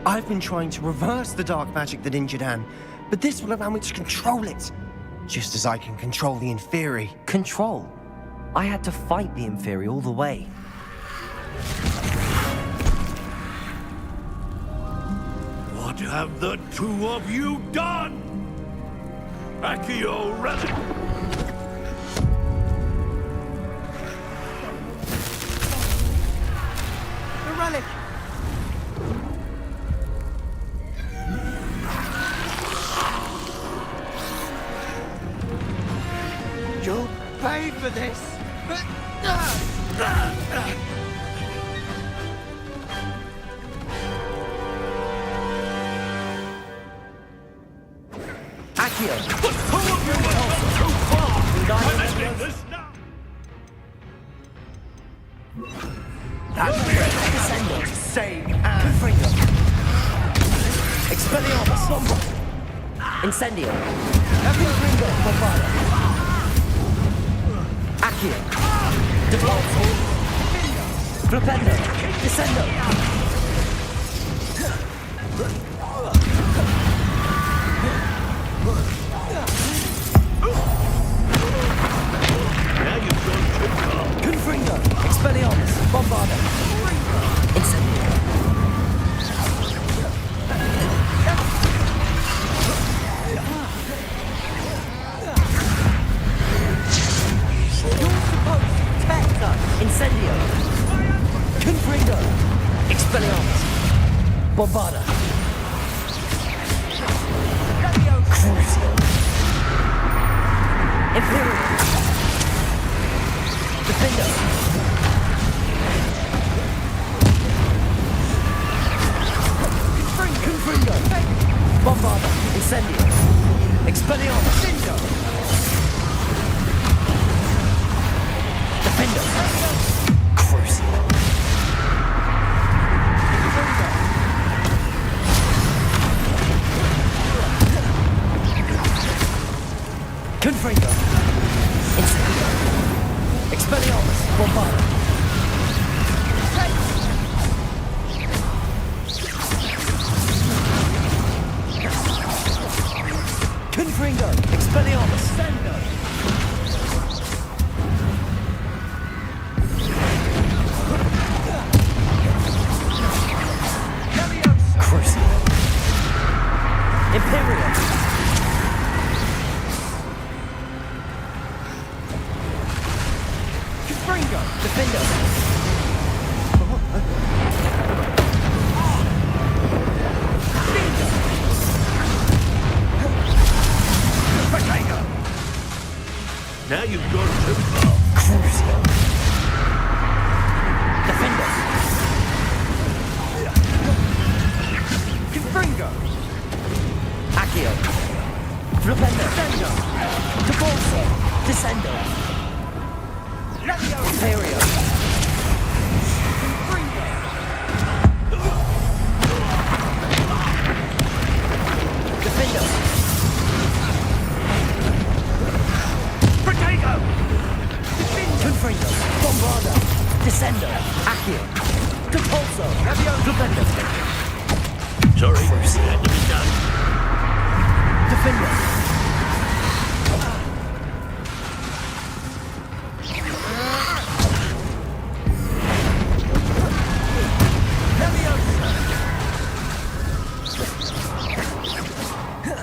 I've been trying to reverse the dark magic that injured Anne, but this will allow me to control it. Just as I can control the Inferi. Control? I had to fight the Inferi all the way. What have the two of you done? Accio Relic! The relic! You'll pay for this! Accio! But who of you are too far? I'm ending this now! That's Descendo! Save Anne! Confringo! Expelliarmus! Incendio! Confringo! Bombarda! Accio! Devolto! Flipendo! Descendo! Confringo! Expelliarmus! Bombarda! Incendio! You're supposed to protect us! Incendio! Confringo! Expelliarmus! Bombarda! Crucio! Imperial! Defender! Confringo! Bombarda! Incendio! Expelliarmus! Defender! Crucio! Confringo! Incendio! Expelliarmus! Bombarda! Depulso! Defender! Sorry, had to be done. Defender!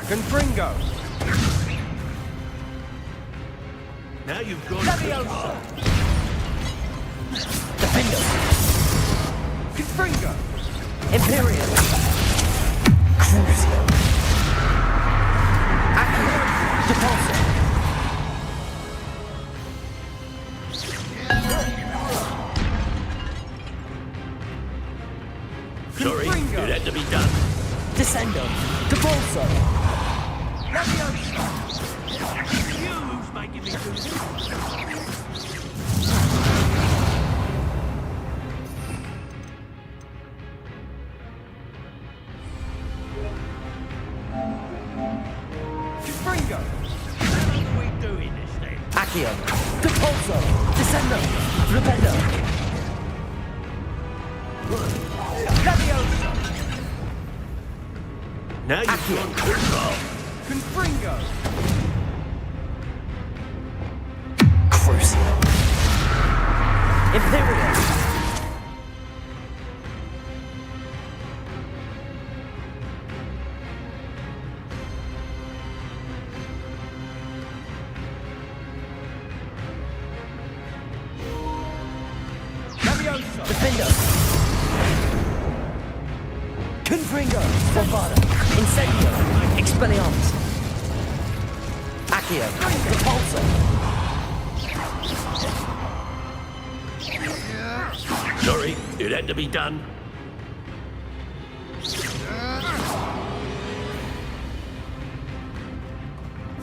Confringo! Now you've gone. Leviosa! Defender! Confringo! Imperial! Crucio! Accio! Depulso! Sorry, it had to be done. Descendo! Depulso! Leviosa! You who's making me do this? Confringo! How are we doing this then? Accio! Depulso! Descendo! Rependo! Leviosa! Now you've Accio! gone too far. Confringo! Crucio! Imperial! Leviosa! Defender! Confringo! Bombada! Incendio! Expelliarmus! Accio! Depulso! Sorry, it had to be done.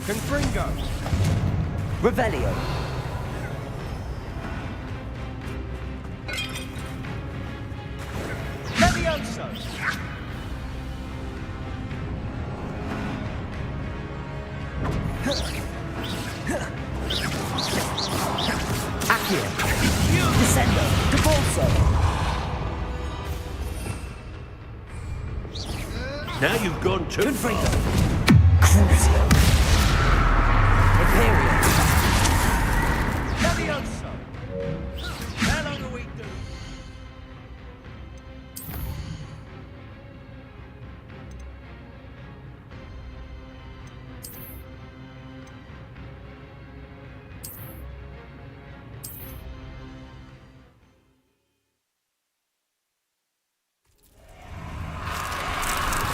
Confringo! Revelio! Levioso! Accio! Descendo! Depulso! Now you've gone too Confringo! far. Crucio! Imperial! Levioso! How long are we doing?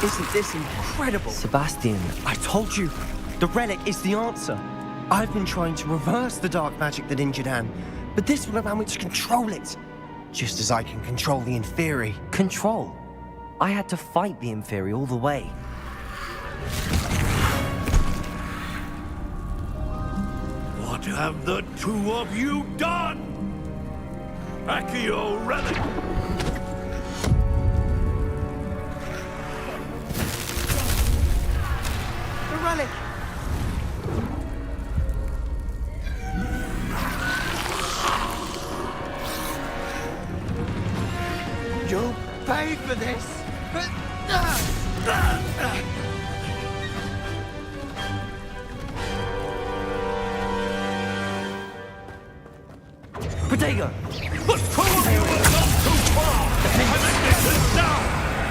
Isn't this incredible? Sebastian, I told you, the relic is the answer. I've been trying to reverse the dark magic that injured Anne, but this will allow me to control it. Just as I can control the Inferi. control. I had to fight the Inferi all the way. What have the two of you done? Accio relic! The relic! You'll pay for this! Protego! The two of you have gone too far! I think this is now!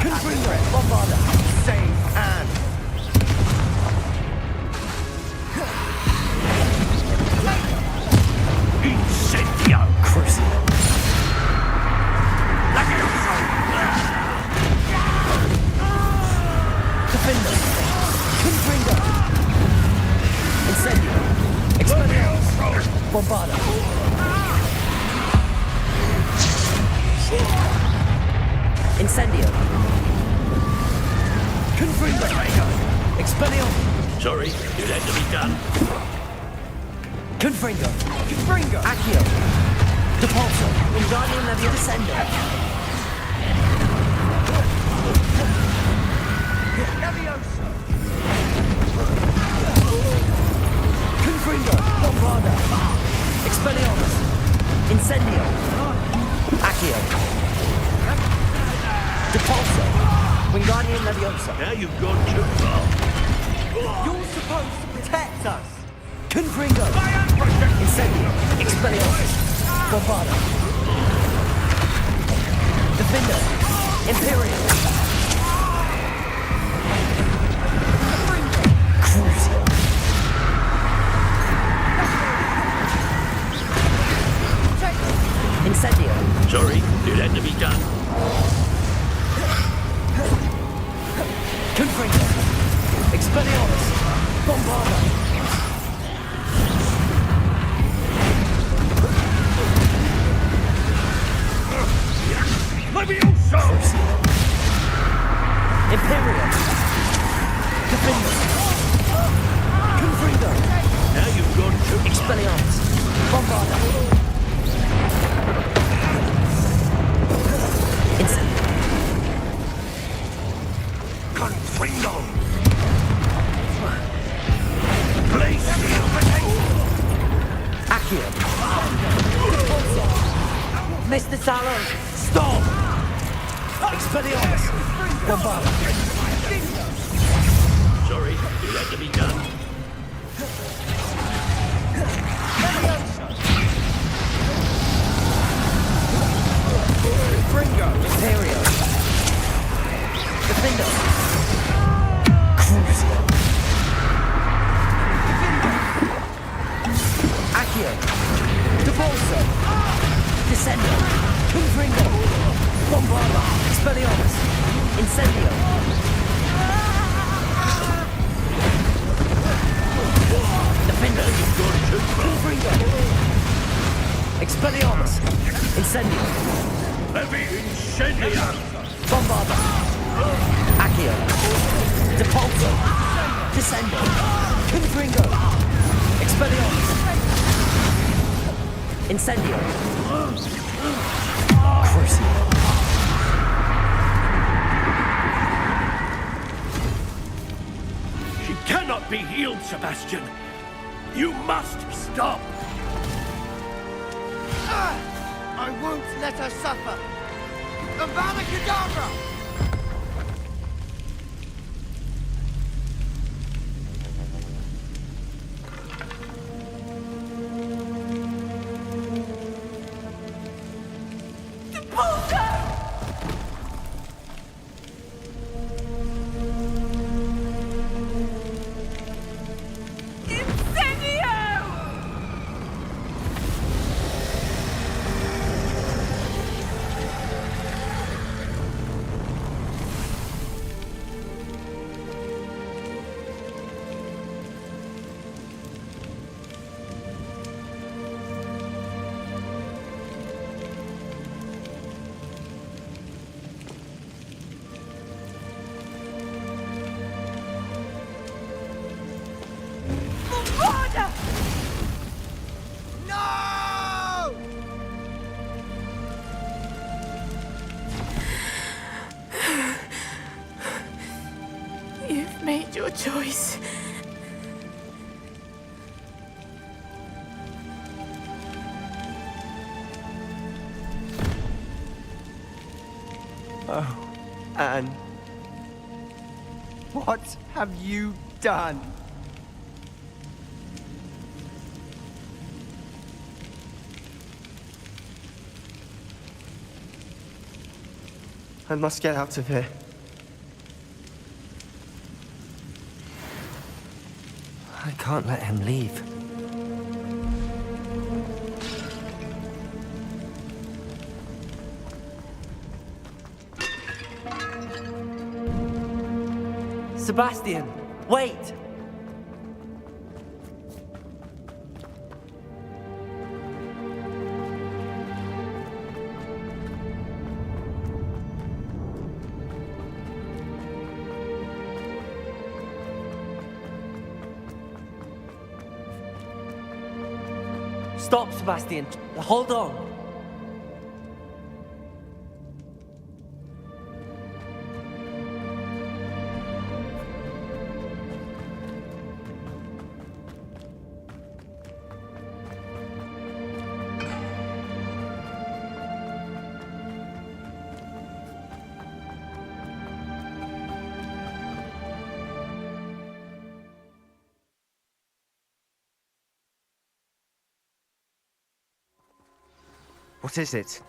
Confringo! Bombarda! Save Anne! Incendio! Crucio! Defender! Confringo! Incendio! Expelliarmus! Bombarda! Incendio! Confringo! Expelliarmus! Sorry, it had to be done. Confringo! Confringo! Accio! Depulso! Wingardium Leviosa! Descendo! Leviosa! Confringo! Bombarda! Expelliarmus! Incendio! Accio! Depulso! Wingardium Leviosa! Now you've gone too far. You're supposed to protect us! Confringo! Incendio! Expelliarmus! Bombarda! Defender! Imperial! Crucio! Incendio! Sorry, it had to be done. Confringo! Expelliarmus! Bombarda! Leviosa! Imperial! Defender! Confringo! Now you've gone too far. Expelliarmus! Bombarda! Incendio! Confringo! Place seal Accio! Mr. Talon! Stop! Expelliarmus! Bombarda! Sorry, it had to be done. Fringo! Imperial! Defender! Crucio! Accio! Depulso! Descendo! Confringo! Bombarda! Expelliarmus! Incendio! Defender! Confringo! Expelliarmus! Incendio! Heavy incendiar! Bombarda! Accio! Depulso! Descendo! Confringo! Expelliarmus! Incendio! Crucio! She cannot be healed, Sebastian. You must stop. I won't let her suffer. Avada Kedavra! You've made your choice. Oh, Anne. What have you done? I must get out of here. I can't let him leave. Sebastian, wait! Stop, Sebastian. Hold on. What is it?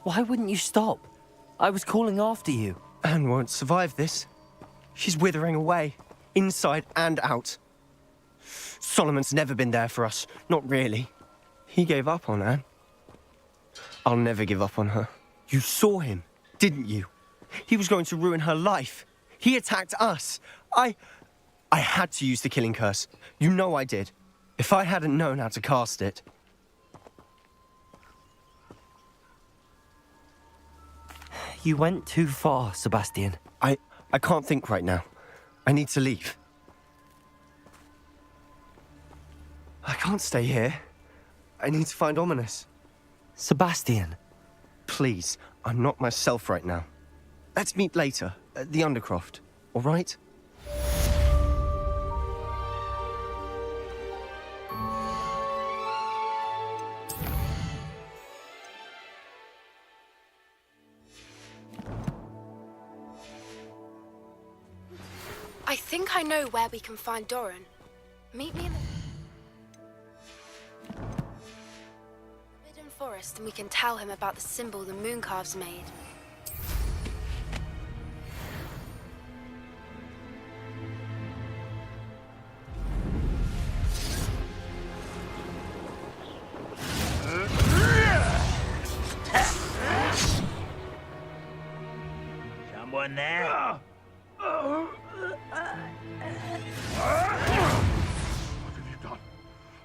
Why wouldn't you stop? I was calling after you. Anne won't survive this. She's withering away, inside and out. Solomon's never been there for us. Not really. He gave up on Anne. I'll never give up on her. You saw him, didn't you? He was going to ruin her life. He attacked us. I had to use the killing curse. You know I did. If I hadn't known how to cast it... You went too far, Sebastian. I can't think right now. I need to leave. I can't stay here. I need to find Ominous. Sebastian. Please, I'm not myself right now. Let's meet later, at the Undercroft, all right? I think I know where we can find Doran. Meet me in the Forbidden Forest and we can tell him about the symbol the Mooncalves made. Someone there?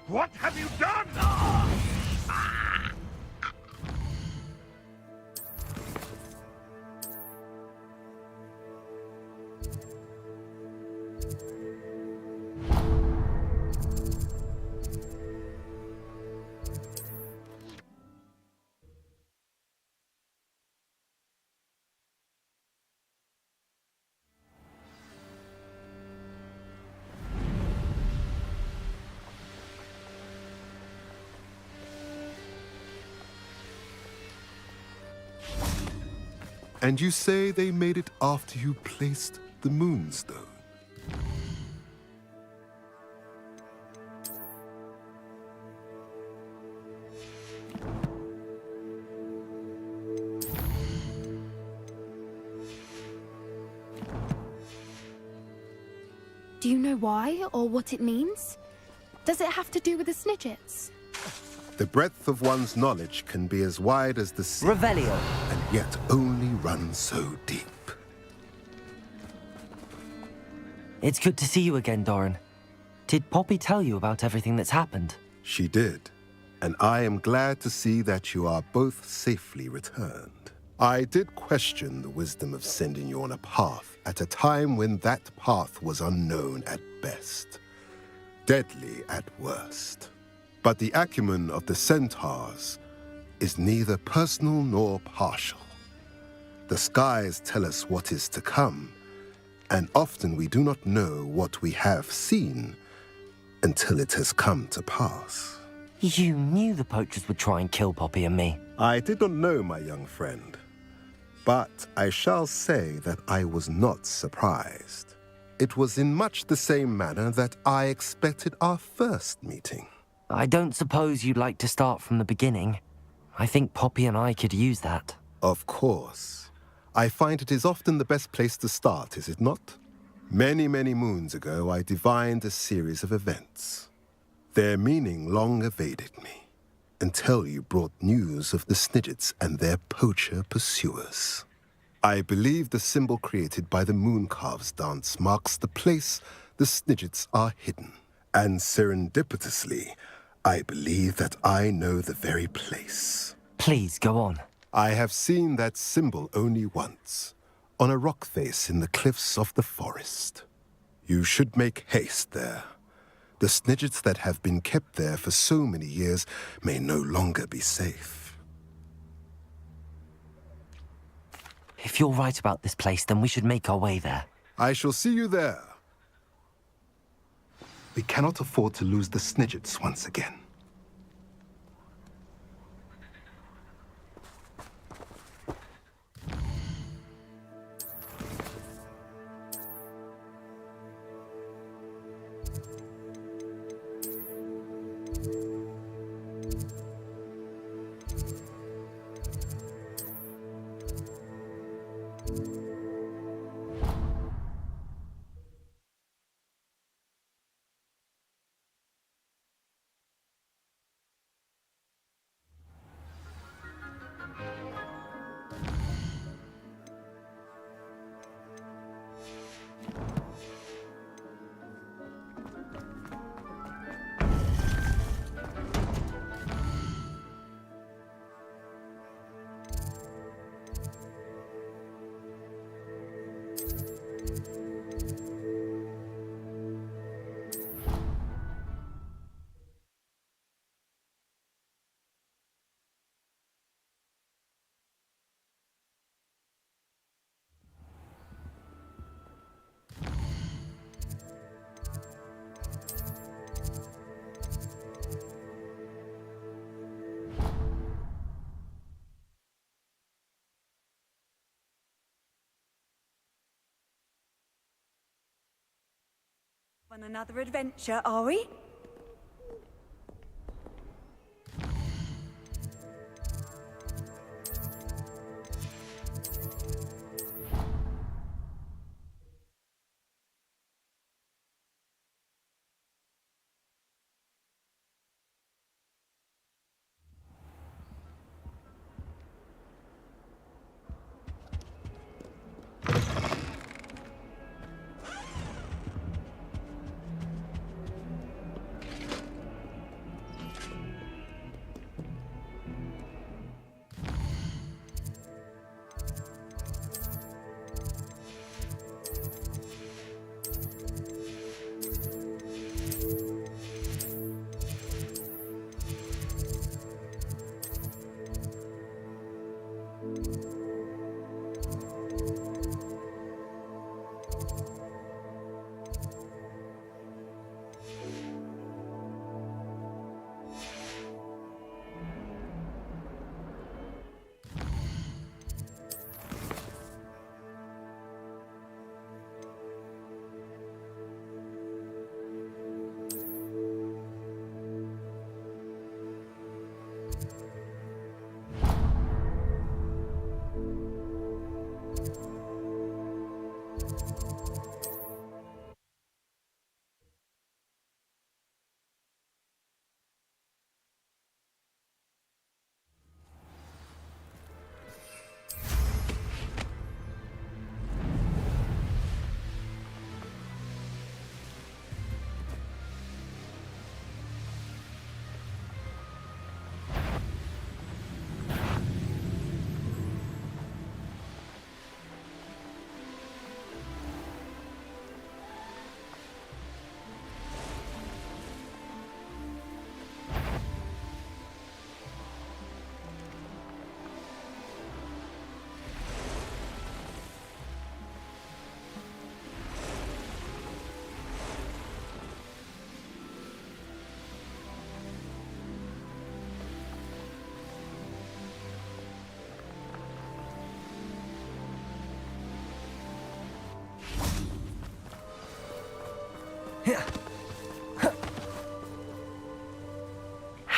What have you done? And you say they made it after you placed the Moonstone? Do you know why or what it means? Does it have to do with the Snidgets? The breadth of one's knowledge can be as wide as the sea. Revelio. And yet only run so deep. It's good to see you again, Doran. Did Poppy tell you about everything that's happened? She did. And I am glad to see that you are both safely returned. I did question the wisdom of sending you on a path at a time when that path was unknown at best, deadly at worst. But the acumen of the centaurs is neither personal nor partial. The skies tell us what is to come, and often we do not know what we have seen until it has come to pass. You knew the poachers would try and kill Poppy and me. I did not know, my young friend, but I shall say that I was not surprised. It was in much the same manner that I expected our first meeting. I don't suppose you'd like to start from the beginning. I think Poppy and I could use that. Of course. I find it is often the best place to start, is it not? Many, many moons ago, I divined a series of events. Their meaning long evaded me, until you brought news of the Snidgets and their poacher pursuers. I believe the symbol created by the Mooncalves dance marks the place the Snidgets are hidden. And serendipitously, I believe that I know the very place. Please, go on. I have seen that symbol only once, on a rock face in the cliffs of the forest. You should make haste there. The Snidgets that have been kept there for so many years may no longer be safe. If you're right about this place, then we should make our way there. I shall see you there. We cannot afford to lose the Snidgets once again. On another adventure, are we?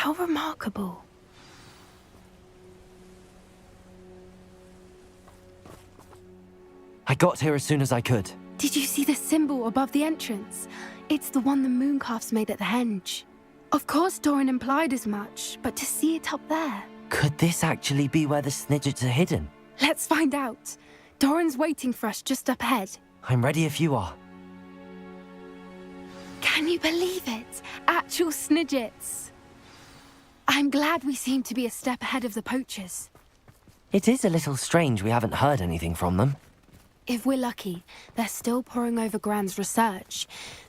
How remarkable. I got here as soon as I could. Did you see the symbol above the entrance? It's the one the mooncalves made at the henge. Of course Doran implied as much, but to see it up there... Could this actually be where the Snidgets are hidden? Let's find out. Doran's waiting for us just up ahead. I'm ready if you are. Can you believe it? Actual Snidgets. I'm glad we seem to be a step ahead of the poachers. It is a little strange we haven't heard anything from them. If we're lucky, they're still poring over Gran's research.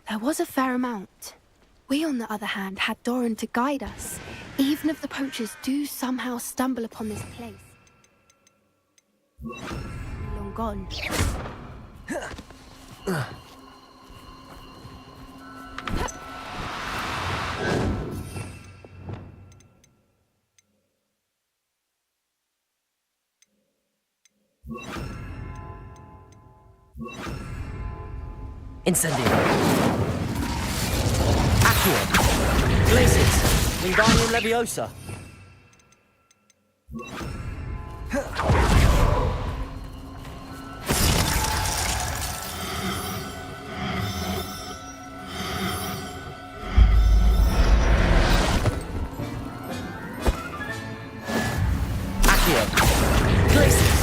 There was a fair amount. We, on the other hand, had Doran to guide us, even if the poachers do somehow stumble upon this place. Long gone. Incendio. Accio. Glacis. Wingardium Leviosa. Accio. Glacis.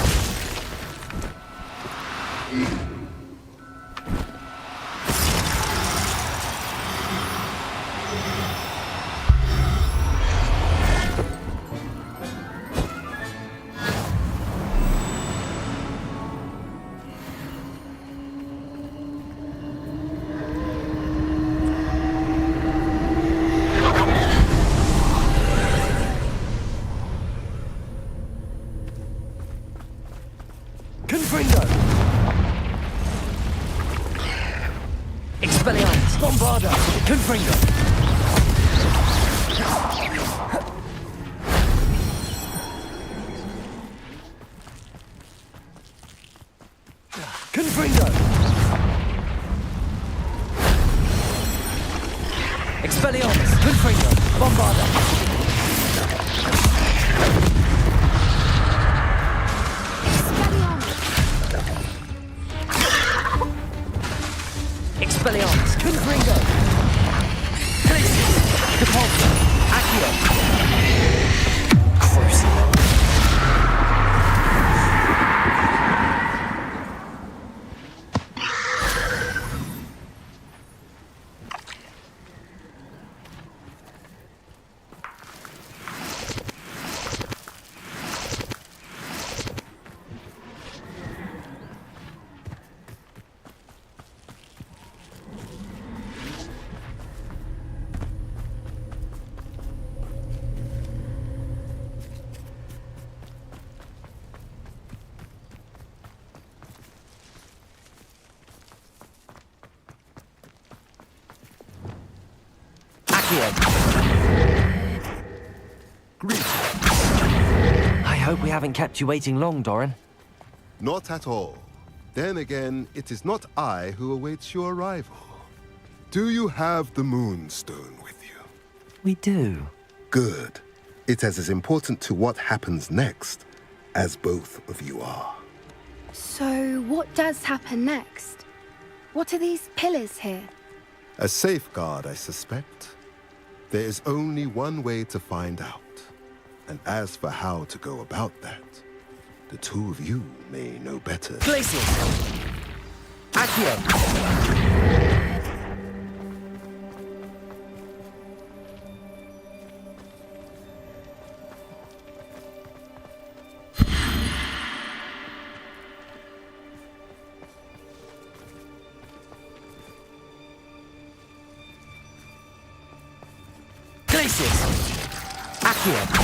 Greetings. I hope we haven't kept you waiting long, Doran. Not at all. Then again, it is not I who awaits your arrival. Do you have the Moonstone with you? We do. Good. It is as important to what happens next as both of you are. So, what does happen next? What are these pillars here? A safeguard, I suspect. There is only one way to find out. And as for how to go about that, the two of you may know better. Glacius! Accio! Glacius! Accio!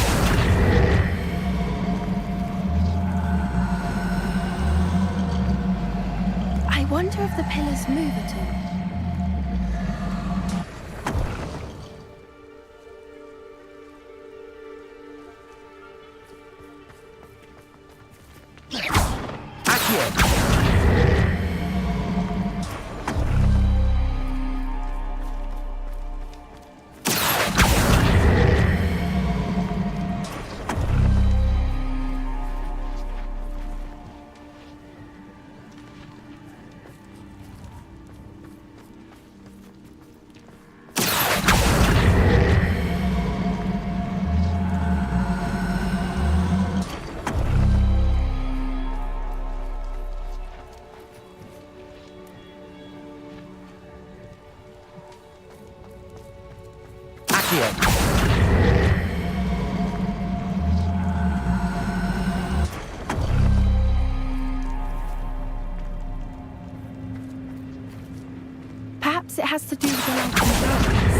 I wonder if the pillars move at all. Perhaps it has to do with the light and darkness.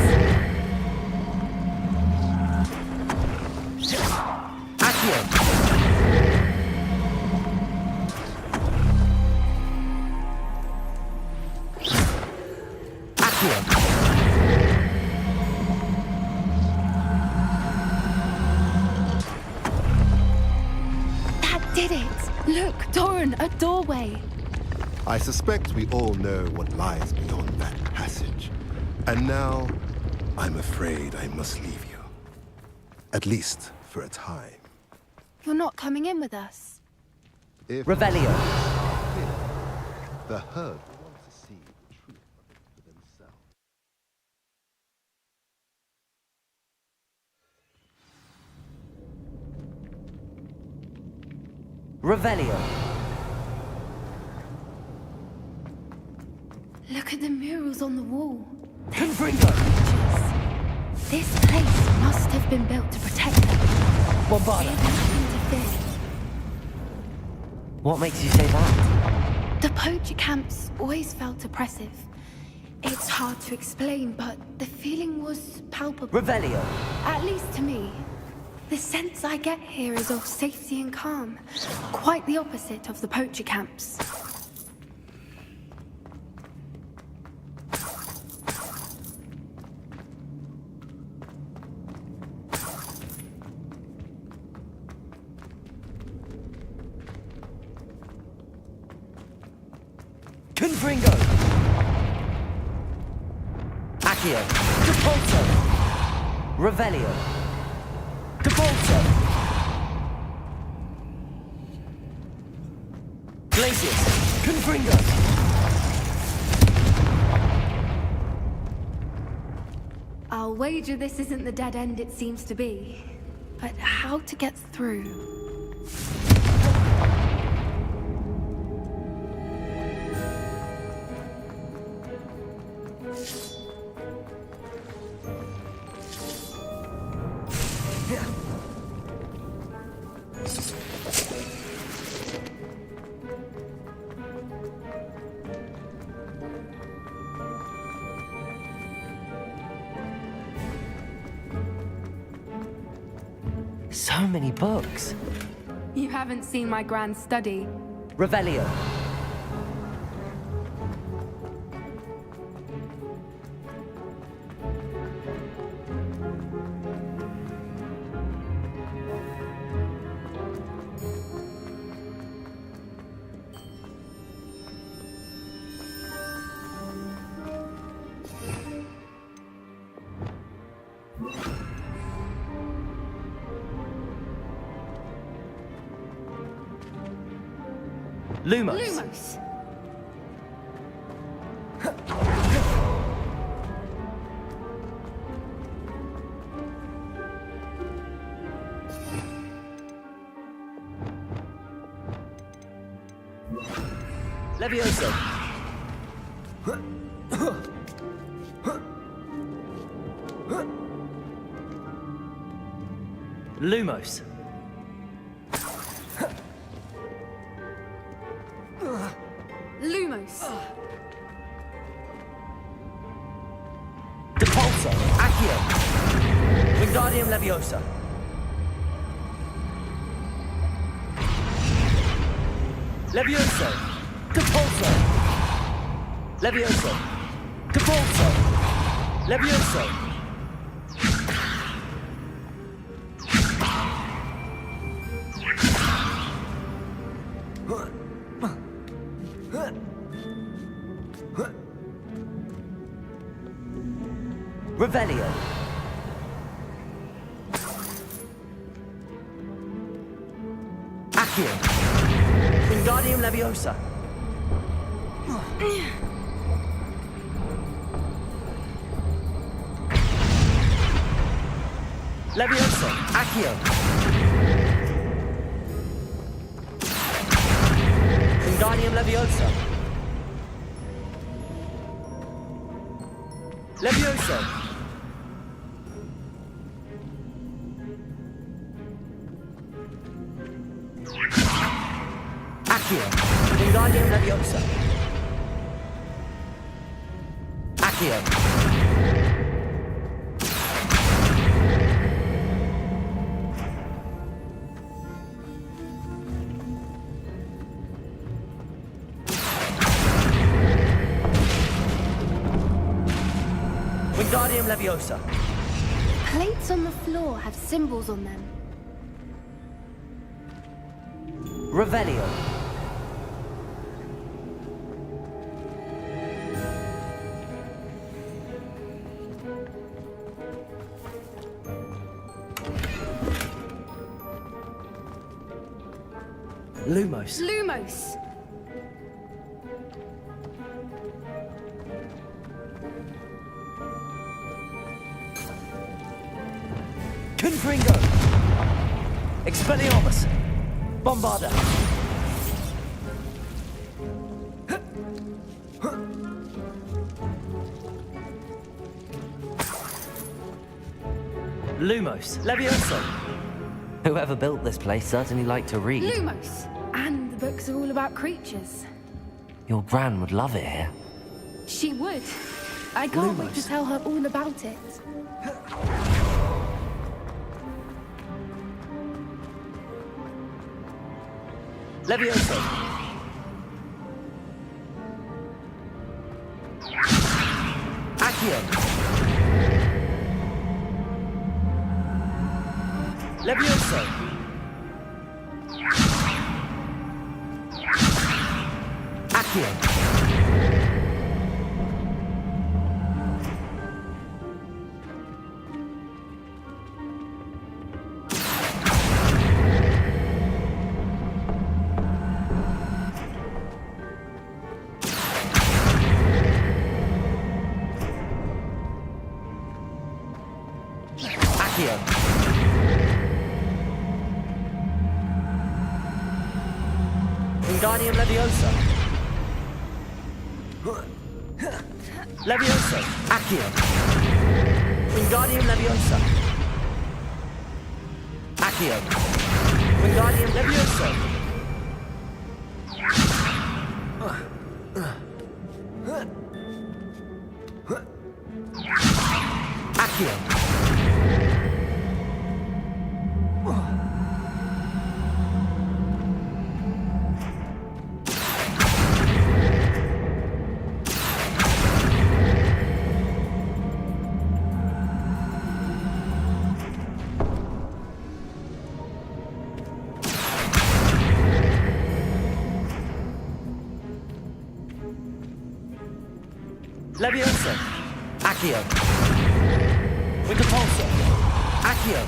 That did it! Look, Doran, a doorway. I suspect we all know what lies beyond that passage. And now, I'm afraid I must leave you. At least for a time. You're not coming in with us. If Revelio. The herd will want to see the truth of it for themselves. Revelio. Look at the murals on the wall. Confringo! This place must have been built to protect them. Bombarda. They don't interfere. What makes you say that? The poacher camps always felt oppressive. It's hard to explain, but the feeling was palpable. Revelio. At least to me. The sense I get here is of safety and calm. Quite the opposite of the poacher camps. Confringo! Accio! Depulso! Revelio! Depulso! Glacius! Confringo! I'll wager this isn't the dead end it seems to be. But how to get through? So many books. You haven't seen my grand study. Revelio. Lumos. Lumos. Levioso. Lumos. Lumos. Depulso. Accio. Wingardium Leviosa. Levioso. Depulso. Levioso. Depulso. Levioso. Revelio. Accio. Wingardium Leviosa. Levioso. Accio. Wingardium Leviosa. Levioso. Accio. Wingardium Leviosa. Accio. Wingardium Leviosa. Plates on the floor have symbols on them. Revelio. Lumos. Lumos. Confringo. Expelliarmus. Bombarda. Lumos. Levioso. Whoever built this place certainly liked to read. Lumos. And the books are all about creatures. Your gran would love it here. She would. I can't wait to tell her all about it. Levioso. Accio. Levioso. Accio. Accio. Wingardium Leviosa. Levioso. Accio. Wingardium Leviosa. Accio. Wingardium Leviosa. Accio. Leviosa. Accio. Winterpulso. Accio.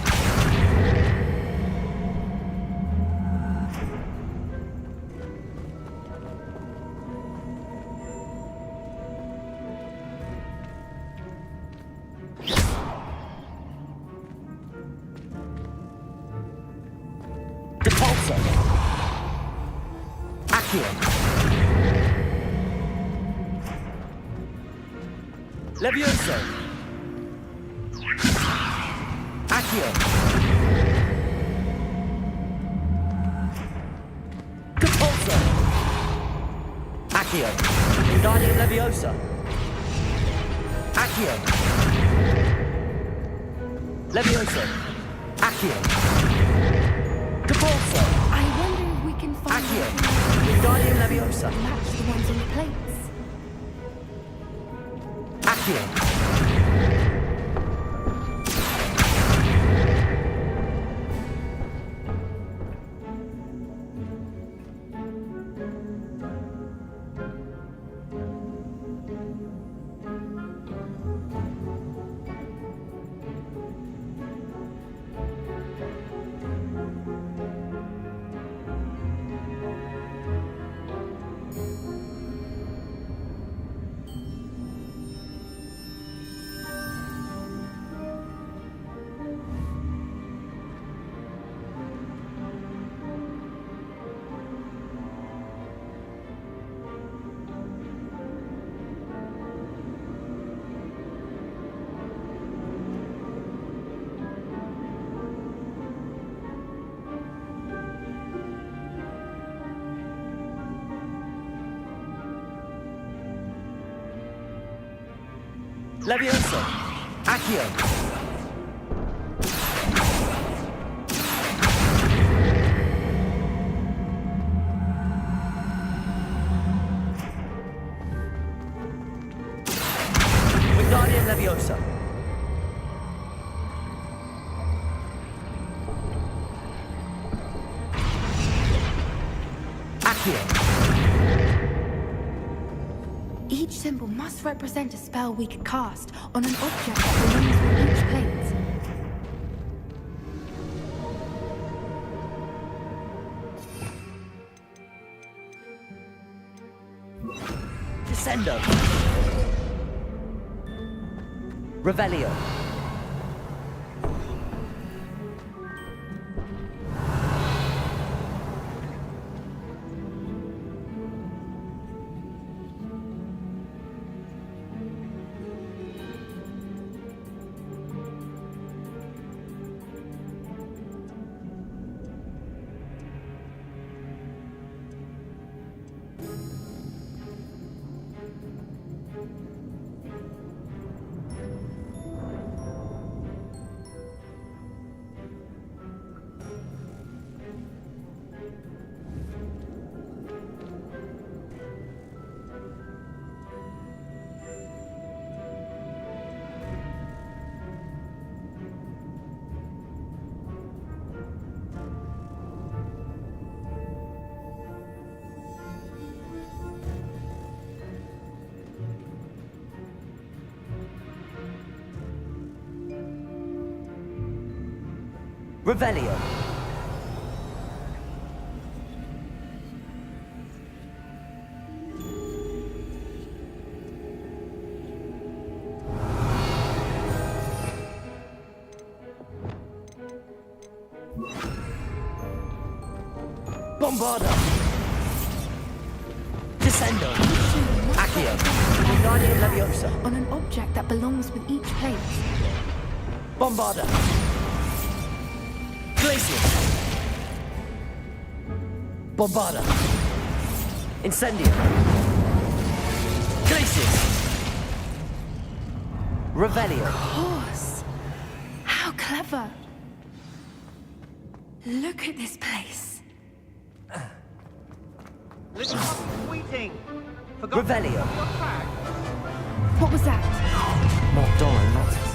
Accio. Levioso. Accio. Compulso. Accio. Wingardium Leviosa. Accio. Levioso. Accio. Compulso. I wonder if we can find Accio. Wingardium Leviosa. match the ones on the plates. Accio. Levioso. Accio. Wingardium Leviosa. Accio. Each symbol must represent a spell we could cast on an object that belongs with each plate. Descendo. Revelio. Revelio. Bombarda. Descendo. Accio. Wingardium Leviosa. On an object that belongs with each plate. Bombarda. Glacius. Bombarda. Incendio. Glacius. Revelio. Of course. How clever. Look at this place. Revelio. What was that? Not Doran, not us.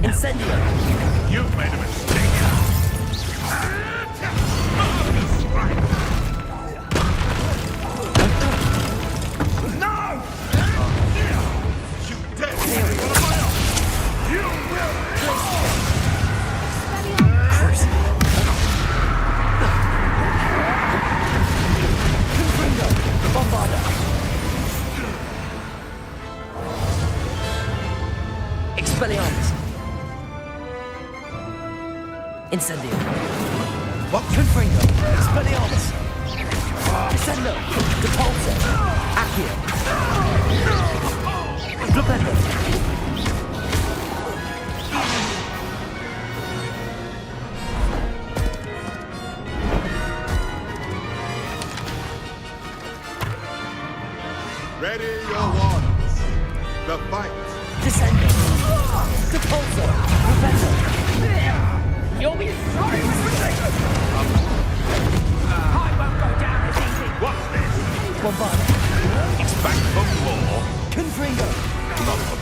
Incendio. You've made a mistake. No! You dare! You will! Incendio. What? Confringo. Expelliarmus. Descendo. Depulso. Accio. Flipendo. Ready your wands. The fight. Descendo. Depulso. Flipendo. You'll be sorry when we take it! I won't go down as easy! What's this? Bombard. It's back for more. Confringo. Not for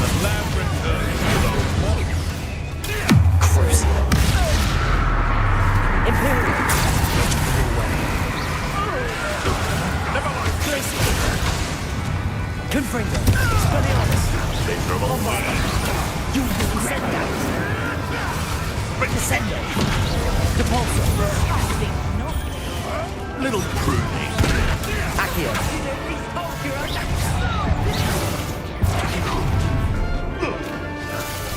the lab returns alone. Crucial. Imperial. Never mind. Confringo. Expelliarmus. Bombard. You descendo. Descendo. Depulso. Little prudy. Accio.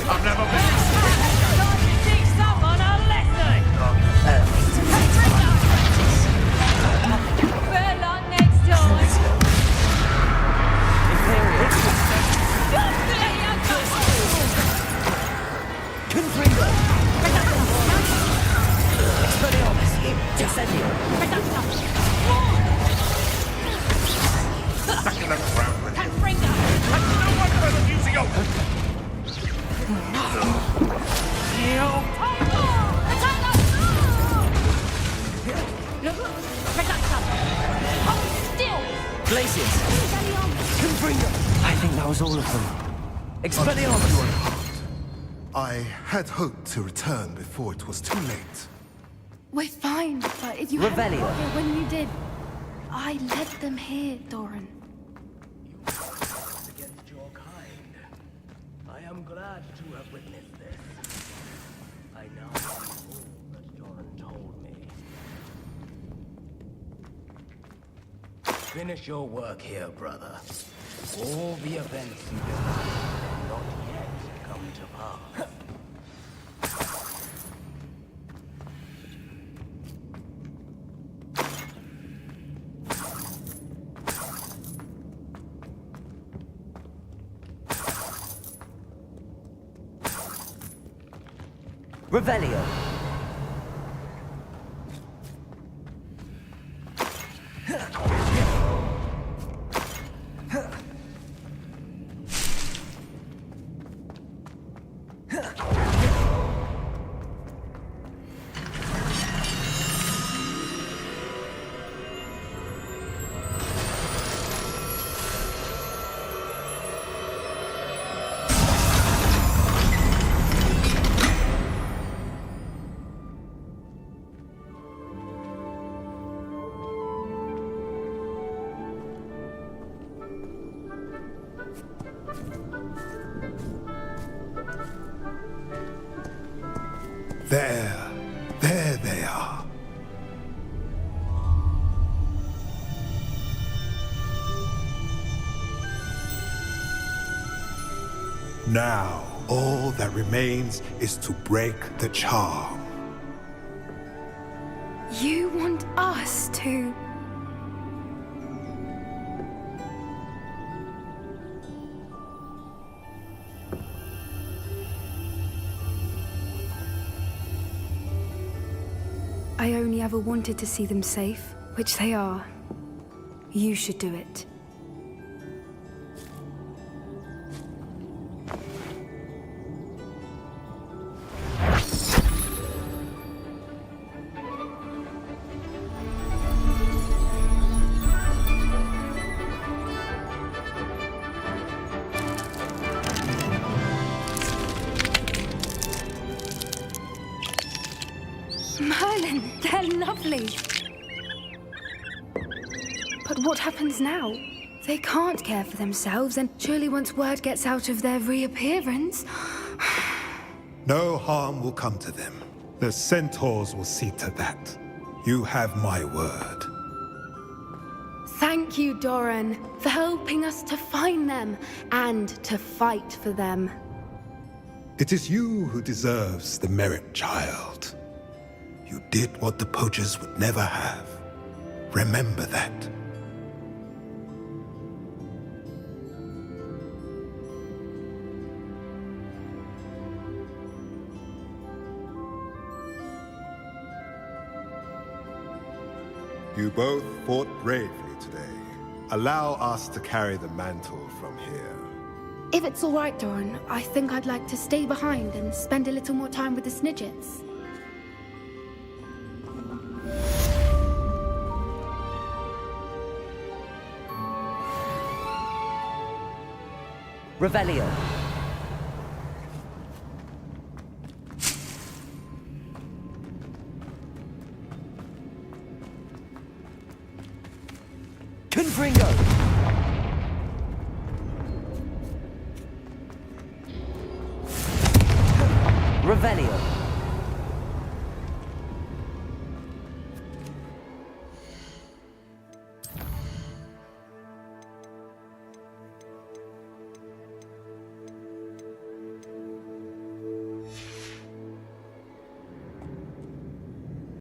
I've never been. Teach someone a lesson! Better luck next time! Imperial. Confringo. Expelliarmus. Incendio. Back in the ground with you. Confringo! And no one further using your... Glaciers. Confringo. I think that was all of them. Expelliarmus. I had hoped to return before it was too late. We're fine, but if you Revelio. hadn't got here when you did, I led them here, Doran. Against your kind. I am glad to have witnessed this. I now know all that Doran told me. Finish your work here, brother. All the events you described have not yet come to pass. Revelio. There they are. Now, all that remains is to break the charm. You want us to... I only ever wanted to see them safe, which they are. You should do it. Merlin, they're lovely. But what happens now? They can't care for themselves, and surely once word gets out of their reappearance... No harm will come to them. The centaurs will see to that. You have my word. Thank you, Doran, for helping us to find them and to fight for them. It is you who deserves the merit, child. You did what the poachers would never have. Remember that. You both fought bravely today. Allow us to carry the mantle from here. If it's all right, Doran, I think I'd like to stay behind and spend a little more time with the Snidgets. Revelio. Confringo. Revelio.